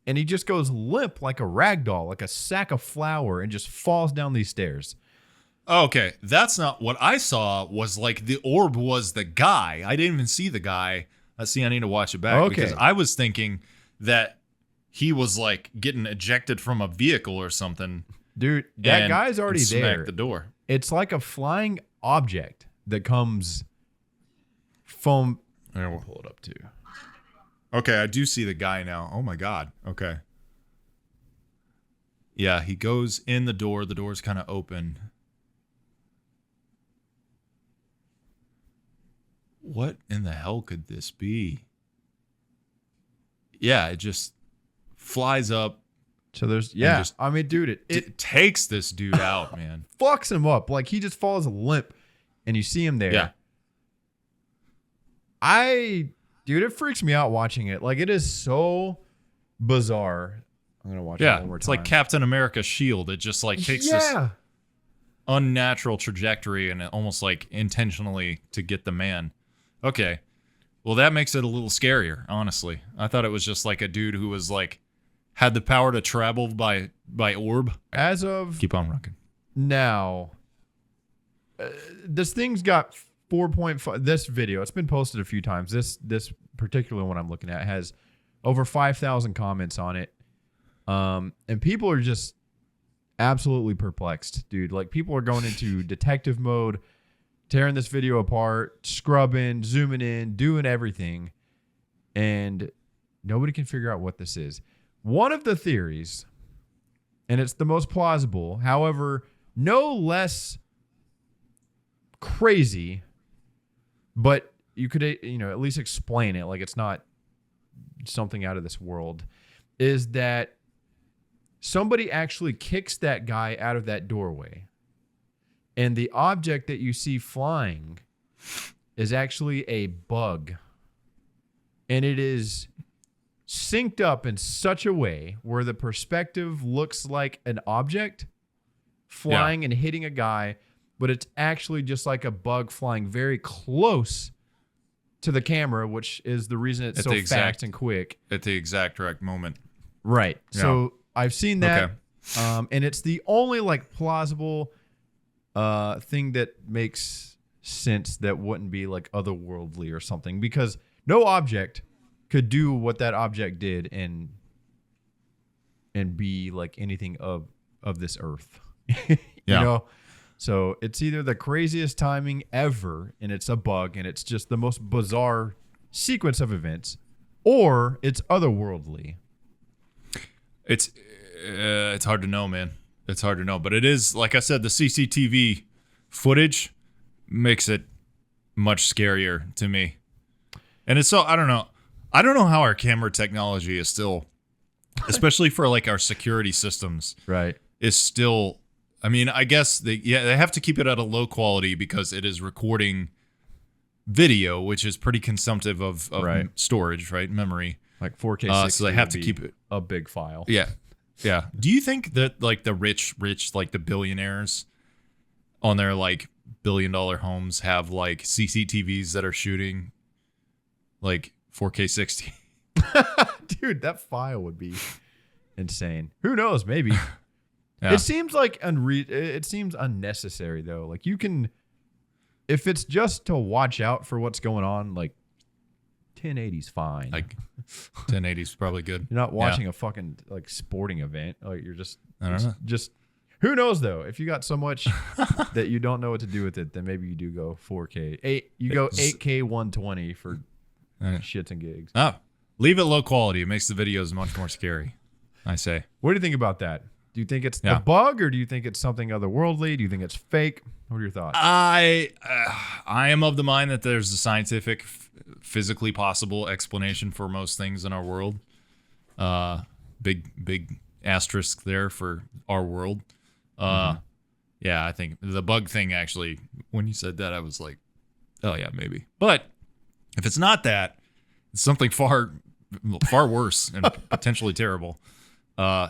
And he just goes limp like a rag doll, like a sack of flour, and just falls down these stairs. Okay, that's not what I saw. Was like the orb was the guy. I didn't even see the guy. I need to watch it back because I was thinking that he was like getting ejected from a vehicle or something. Dude, that guy's already there. Smacked the door. It's like a flying object that comes from. Here, we'll pull it up too. Okay, I do see the guy now. Oh my god. Okay. Yeah, he goes in the door. The door's kind of open. What in the hell could this be? Yeah, it just flies up. So there's I mean, dude, it takes this dude out, man. Fucks him up. Like he just falls limp and you see him there. Yeah. Dude, it freaks me out watching it. Like it is so bizarre. I'm gonna watch it one more time. It's like Captain America's shield. It just like takes this unnatural trajectory and it almost like intentionally to get the man. Okay. Well, that makes it a little scarier, honestly. I thought it was just like a dude who was like had the power to travel by orb. As of keep on rocking. Now, this thing's got 4.5. This video, it's been posted a few times. This particular one I'm looking at has over 5,000 comments on it. And people are just absolutely perplexed, dude. Like people are going into detective mode, tearing this video apart, scrubbing, zooming in, doing everything. And nobody can figure out what this is. One of the theories, and it's the most plausible, however, no less crazy, but you could, at least explain it like it's not something out of this world, is that somebody actually kicks that guy out of that doorway. And the object that you see flying is actually a bug. And it is synced up in such a way where the perspective looks like an object flying and hitting a guy, but it's actually just like a bug flying very close to the camera, which is the reason it's so fast and quick. At the exact correct moment. Right. Yeah. So I've seen that. Okay. And it's the only like plausible thing that makes sense that wouldn't be like otherworldly or something, because no object could do what that object did and be like anything of this earth. You know? So it's either the craziest timing ever and it's a bug and it's just the most bizarre sequence of events, or it's otherworldly. It's hard to know, man. It's hard to know, but it is, like I said, the CCTV footage makes it much scarier to me. And it's so, I don't know how our camera technology is still, especially for like our security systems, right, is still, I mean, I guess they have to keep it at a low quality because it is recording video, which is pretty consumptive of storage, right? Memory. Like 4K. So they have to keep it a big file. Yeah. Yeah. Do you think that like the rich, like the billionaires on their like $1 billion homes have like CCTVs that are shooting like 4K 60? Dude, that file would be insane. Who knows? Maybe. Yeah. It seems like it seems unnecessary though. Like you can, if it's just to watch out for what's going on, like 1080's fine. Like 1080's probably good. You're not watching a fucking like sporting event. Like you're just Who knows though? If you got so much that you don't know what to do with it, then maybe you do go 4K. You go 8K 120 for shits and gigs. Oh, leave it low quality. It makes the videos much more scary. I say. What do you think about that? Do you think it's a bug, or do you think it's something otherworldly? Do you think it's fake? What are your thoughts? I am of the mind that there's a scientific, physically possible explanation for most things in our world. Big asterisk there for our world. Yeah, I think the bug thing, actually, when you said that, I was like, oh yeah, maybe. But if it's not that, it's something far worse and potentially terrible.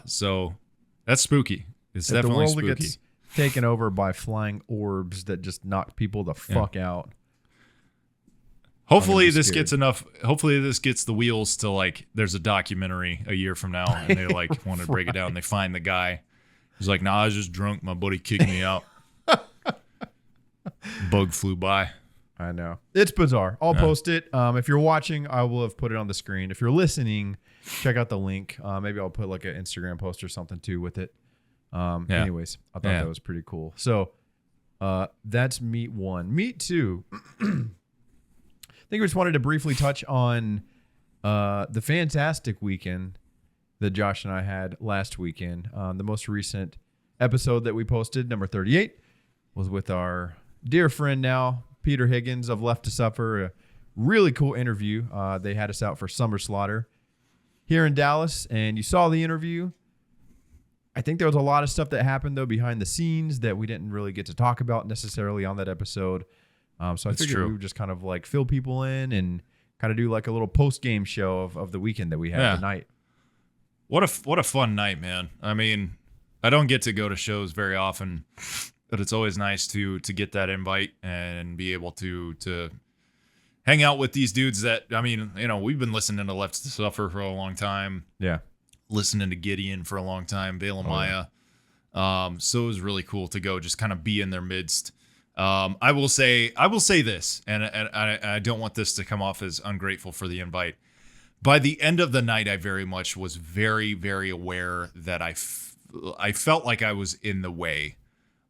So that's spooky. It's if definitely the world spooky. Gets taken over by flying orbs that just knock people the fuck out. Hopefully this gets enough. Hopefully this gets the wheels to, like, there's a documentary a year from now and they like want to break it down. And they find the guy. He's like, nah, I was just drunk. My buddy kicked me out. Bug flew by. I know. It's bizarre. I'll post it. If you're watching, I will have put it on the screen. If you're listening, check out the link. Maybe I'll put like an Instagram post or something too with it. Anyways, I thought that was pretty cool. So that's Meet 1. Meet 2. I think we just wanted to briefly touch on the fantastic weekend that Josh and I had last weekend. The most recent episode that we posted, number 38, was with our dear friend now, Peter Higgins of Left to Suffer. A really cool interview. They had us out for Summer Slaughter here in Dallas, and you saw the interview. I think there was a lot of stuff that happened, though, behind the scenes that we didn't really get to talk about necessarily on that episode. So I figured we would just kind of like fill people in and kind of do like a little post-game show of the weekend that we had tonight. What a fun night, man. I mean, I don't get to go to shows very often, but it's always nice to get that invite and be able to hang out with these dudes that, I mean, you know, we've been listening to Left to Suffer for a long time. Yeah. Listening to Gideon for a long time, Bale and Maya. So it was really cool to go just kind of be in their midst. I will say this, and I don't want this to come off as ungrateful for the invite. By the end of the night, I very much was very, very aware that I felt like I was in the way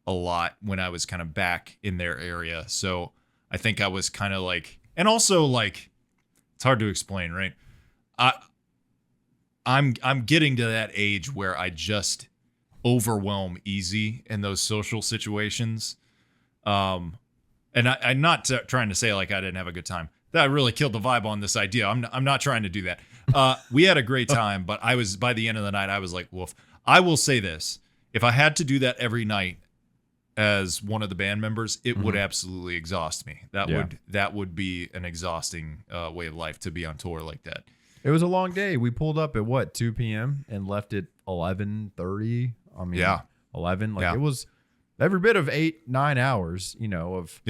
a lot when I was kind of back in their area. So I think I was kind of like, and also like, it's hard to explain, right? I'm getting to that age where I just overwhelm easy in those social situations. And I'm not trying to say like I didn't have a good time. That really killed the vibe on this idea. I'm not trying to do that. We had a great time, but I was, by the end of the night, I was like, woof. I will say this. If I had to do that every night as one of the band members, it would absolutely exhaust me. That would be an exhausting way of life to be on tour like that. It was a long day. We pulled up at 2 p.m. and left at 11:30. I mean, 11. Like it was every bit of 8-9 hours, you know, of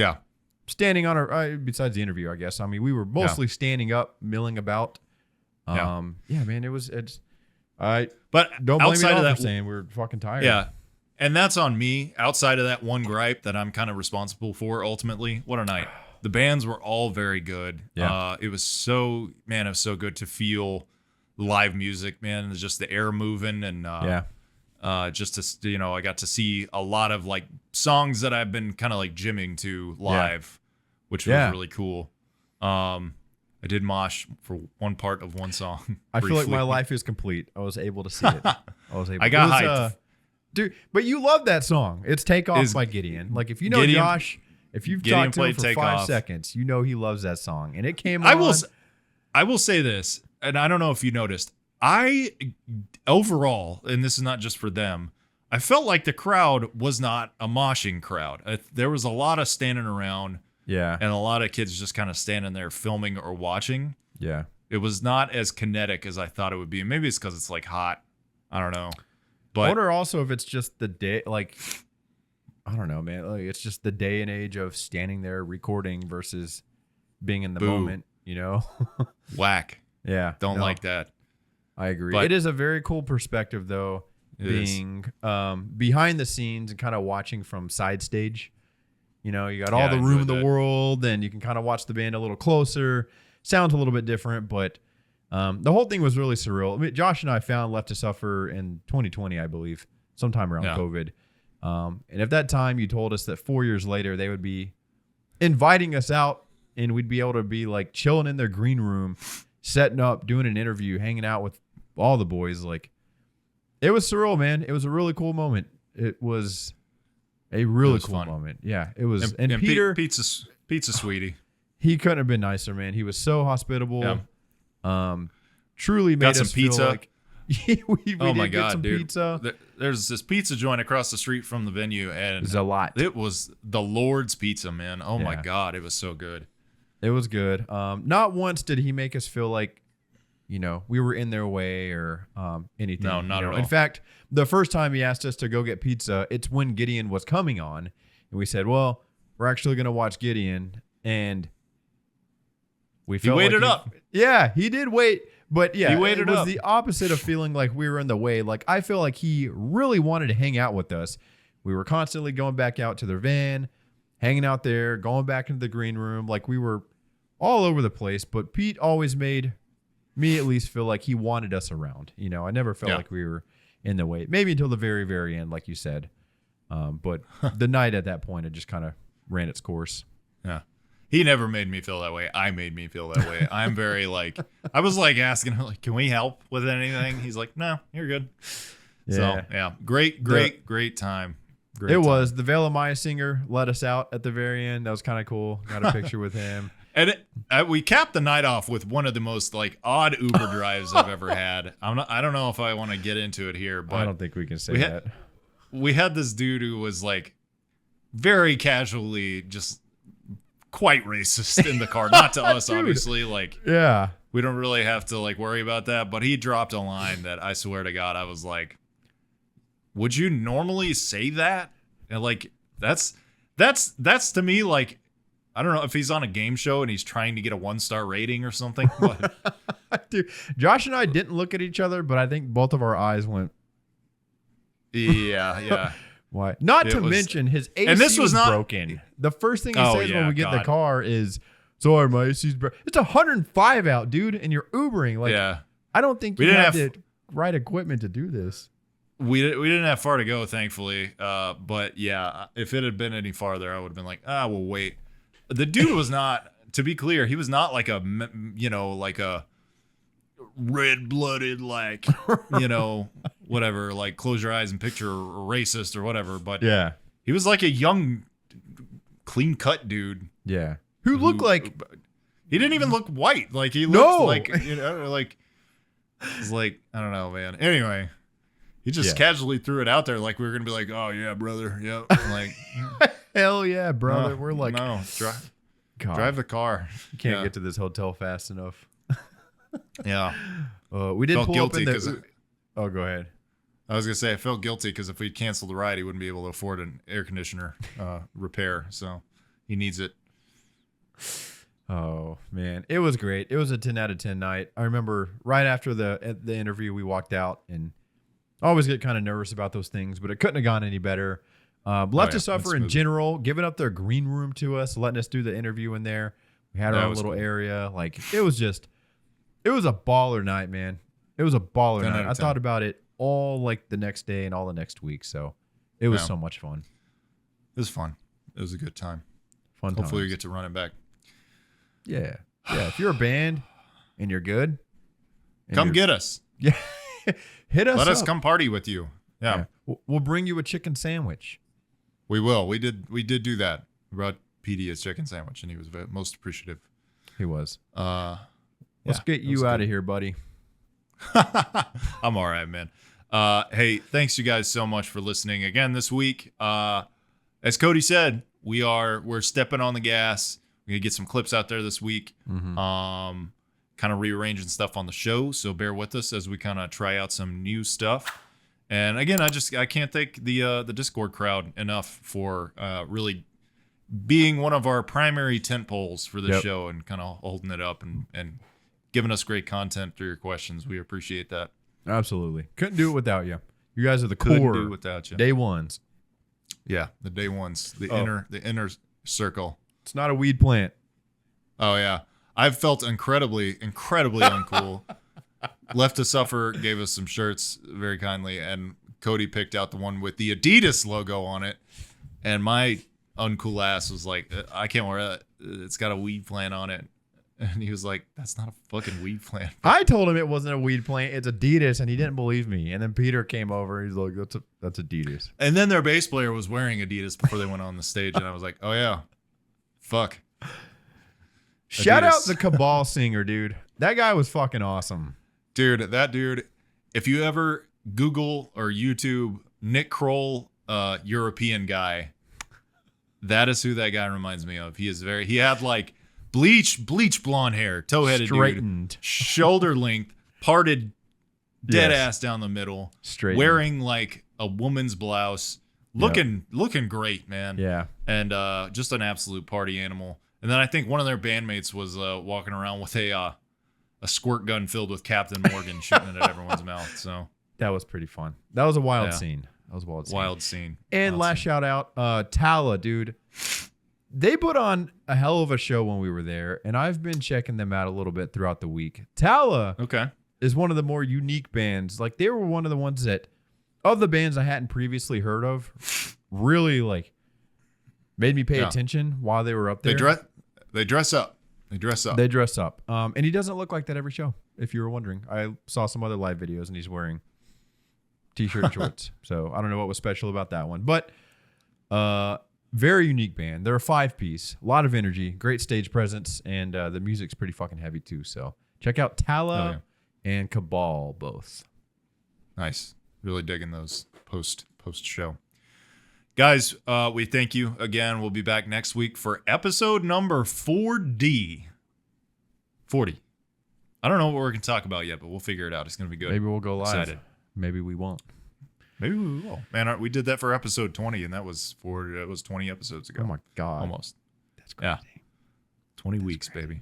standing on our, besides the interview, I guess. I mean, we were mostly standing up, milling about. Man, but don't blame me for saying we were fucking tired. Yeah. And that's on me. Outside of that one gripe that I'm kind of responsible for, ultimately, what a night. The bands were all very good. Yeah. It was so good to feel live music, man. Just the air moving and just to, you know, I got to see a lot of like songs that I've been kind of like gymming to live, which was really cool. I did mosh for one part of one song. I feel like my life is complete. I was able to see it. I got hyped. Dude, but you love that song. It's Take Off by Gideon. Like if you know Josh, if you've talked to him for 5 seconds, you know he loves that song. And it came on. I will say this, and I don't know if you noticed, I overall, and this is not just for them, I felt like the crowd was not a moshing crowd. There was a lot of standing around. Yeah. And a lot of kids just kind of standing there filming or watching. Yeah. It was not as kinetic as I thought it would be. Maybe it's because it's like hot. I don't know. But I wonder also if it's just the day, like, I don't know, man. Like, it's just the day and age of standing there recording versus being in the moment, you know? Whack. Yeah. Don't like that. I agree. But it is a very cool perspective, though, being behind the scenes and kind of watching from side stage. You know, you got all the room in the world, and you can kind of watch the band a little closer. Sounds a little bit different, but the whole thing was really surreal. I mean, Josh and I found Left to Suffer in 2020, I believe, sometime around COVID. And if that time you told us that 4 years later they would be inviting us out and we'd be able to be like chilling in their green room, setting up, doing an interview, hanging out with all the boys, like it was surreal, man. It was a really cool moment. It was a really cool moment. Yeah, it was. And Peter, pizza sweetie. He couldn't have been nicer, man. He was so hospitable. Yeah. Truly made us pizza. Feel like we oh my did god, get some dude! Pizza. There's this pizza joint across the street from the venue, and there's a lot. It was the Lord's Pizza, man. Oh my god, it was so good. It was good. Not once did he make us feel like, we were in their way or anything. No, not at all. In fact, the first time he asked us to go get pizza, it's when Gideon was coming on, and we said, "Well, we're actually going to watch Gideon," and we felt he waited up. Yeah, he did wait. But yeah, he waited it was up. the opposite of feeling like we were in the way. Like I feel like he really wanted to hang out with us. We were constantly going back out to their van, hanging out there, going back into the green room. Like we were all over the place. But Pete always made me at least feel like he wanted us around. I never felt like we were in the way. Maybe until the very, very end, like you said. But the night at that point, it just kind of ran its course. Yeah. He never made me feel that way. I made me feel that way. I'm very I was asking him, can we help with anything? He's like, no, you're good. Yeah. So, yeah, great time. Great was. The Veil of Maya singer let us out at the very end. That was kind of cool. Got a picture with him. And we capped the night off with one of the most odd Uber drives I've ever had. I don't know if I want to get into it here, but I don't think we can say that. We had this dude who was very casually just quite racist in the car. Not to us, obviously. Yeah. We don't really have to worry about that. But he dropped a line that I swear to God, I was like, would you normally say that? And that's to me I don't know if he's on a game show and he's trying to get a 1-star rating or something. But dude, Josh and I didn't look at each other, but I think both of our eyes went. Yeah. Why? Not to mention his AC and this was not broken. The first thing he says when we get in the car is, "Sorry, my AC's broken." It's 105 out, dude, and you're Ubering. I don't think you have the right equipment to do this. We didn't have far to go, thankfully. But yeah, if it had been any farther, I would have been like, we'll wait. The dude was not, to be clear, he was not like a red-blooded, whatever, close your eyes and picture racist or whatever. But yeah, he was a young, clean-cut dude. Yeah, who looked like he didn't even look white. He looked it's I don't know, man. Anyway, he just casually threw it out there we were gonna be like, oh yeah, brother, yep. Hell yeah, brother. No, we're drive the car. You can't get to this hotel fast enough. Yeah. We did felt pull guilty up in the. Oh, go ahead. I was gonna say I felt guilty because if we'd canceled the ride, he wouldn't be able to afford an air conditioner repair. So he needs it. Oh man, it was great. It was a 10 out of 10 night. I remember right after the interview, we walked out, and I always get kind of nervous about those things, but it couldn't have gone any better. Left to Suffer in general, giving up their green room to us, letting us do the interview in there. We had our own little area. It was a baller night, man. It was a baller night. I thought about it all the next day and all the next week. So it was so much fun. It was fun. It was a good time. Hopefully we get to run it back. Yeah. Yeah. If you're a band and you're good, come get us. Yeah. Hit us. Let us come party with you. Yeah. We'll bring you a chicken sandwich. We will. We did do that. We brought PD a chicken sandwich, and he was most appreciative. He was. Let's get you out of here, buddy. I'm all right, man. Hey, thanks you guys so much for listening again this week. As Cody said, we're stepping on the gas. We're gonna get some clips out there this week. Mm-hmm. Kind of rearranging stuff on the show, so bear with us as we kind of try out some new stuff. And again, I can't thank the Discord crowd enough for really being one of our primary tent poles for this show and kind of holding it up and giving us great content through your questions. We appreciate that. Absolutely. Couldn't do it without you. You guys are the Couldn't core. do it without you. Day ones. Yeah, the day ones. The inner circle. It's not a weed plant. Oh yeah. I've felt incredibly uncool. Left to Suffer gave us some shirts very kindly, and Cody picked out the one with the Adidas logo on it, and my uncool ass was like, I can't wear that. It's got a weed plant on it. And he was like, that's not a fucking weed plant. I told him it wasn't a weed plant. It's Adidas, and he didn't believe me. And then Peter came over. He's like, that's Adidas. And then their bass player was wearing Adidas before they went on the stage, and I was like, oh yeah, fuck. Shout Adidas. out the Cabal singer, dude. That guy was fucking awesome. Dude, that dude, if you ever Google or YouTube Nick Kroll, European guy, that is who that guy reminds me of. He had like bleach blonde hair, toe-headed Straightened. dude, shoulder length, parted dead ass down the middle, Straightened. wearing like a woman's blouse, looking great, man. Yeah. And just an absolute party animal. And then I think one of their bandmates was walking around with a squirt gun filled with Captain Morgan, shooting it at everyone's mouth. So that was pretty fun. That was a wild scene. That was a wild scene. And last shout out, Tala, dude. They put on a hell of a show when we were there, and I've been checking them out a little bit throughout the week. Tala is one of the more unique bands. Like, they were one of the ones that, of the bands I hadn't previously heard of, really like made me pay attention while they were up there. They dress up. They dress up. And he doesn't look like that every show, if you were wondering. I saw some other live videos, and he's wearing t-shirt and shorts. So I don't know what was special about that one. But very unique band. They're a 5-piece. A lot of energy. Great stage presence. And the music's pretty fucking heavy, too. So check out Tala and Cabal both. Nice. Really digging those post-show. Guys, we thank you again. We'll be back next week for episode number 40. I don't know what we're going to talk about yet, but we'll figure it out. It's going to be good. Maybe we'll go live. Excited. Maybe we won't. Maybe we will. Man, we did that for episode 20, and that was 20 episodes ago. Oh, my God. Almost. That's crazy. Yeah. 20 weeks, baby.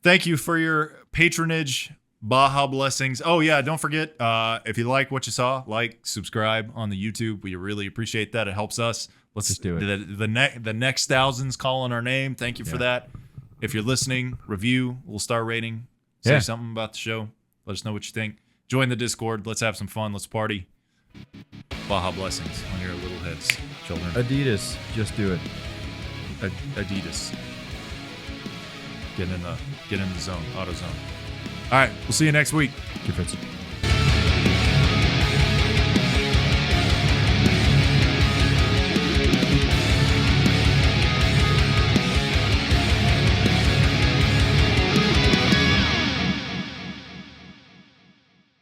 Thank you for your patronage. Baja blessings. Oh, yeah, don't forget, if you like what you saw, subscribe on the YouTube. We really appreciate that. It helps us. Let's just do it. The next thousands calling our name. Thank you for that. If you're listening, review. We'll start rating. Say something about the show. Let us know what you think. Join the Discord. Let's have some fun. Let's party. Baja blessings on your little heads, children. Adidas. Just do it. Adidas. Get in the zone. Auto zone. All right. We'll see you next week. Keep it.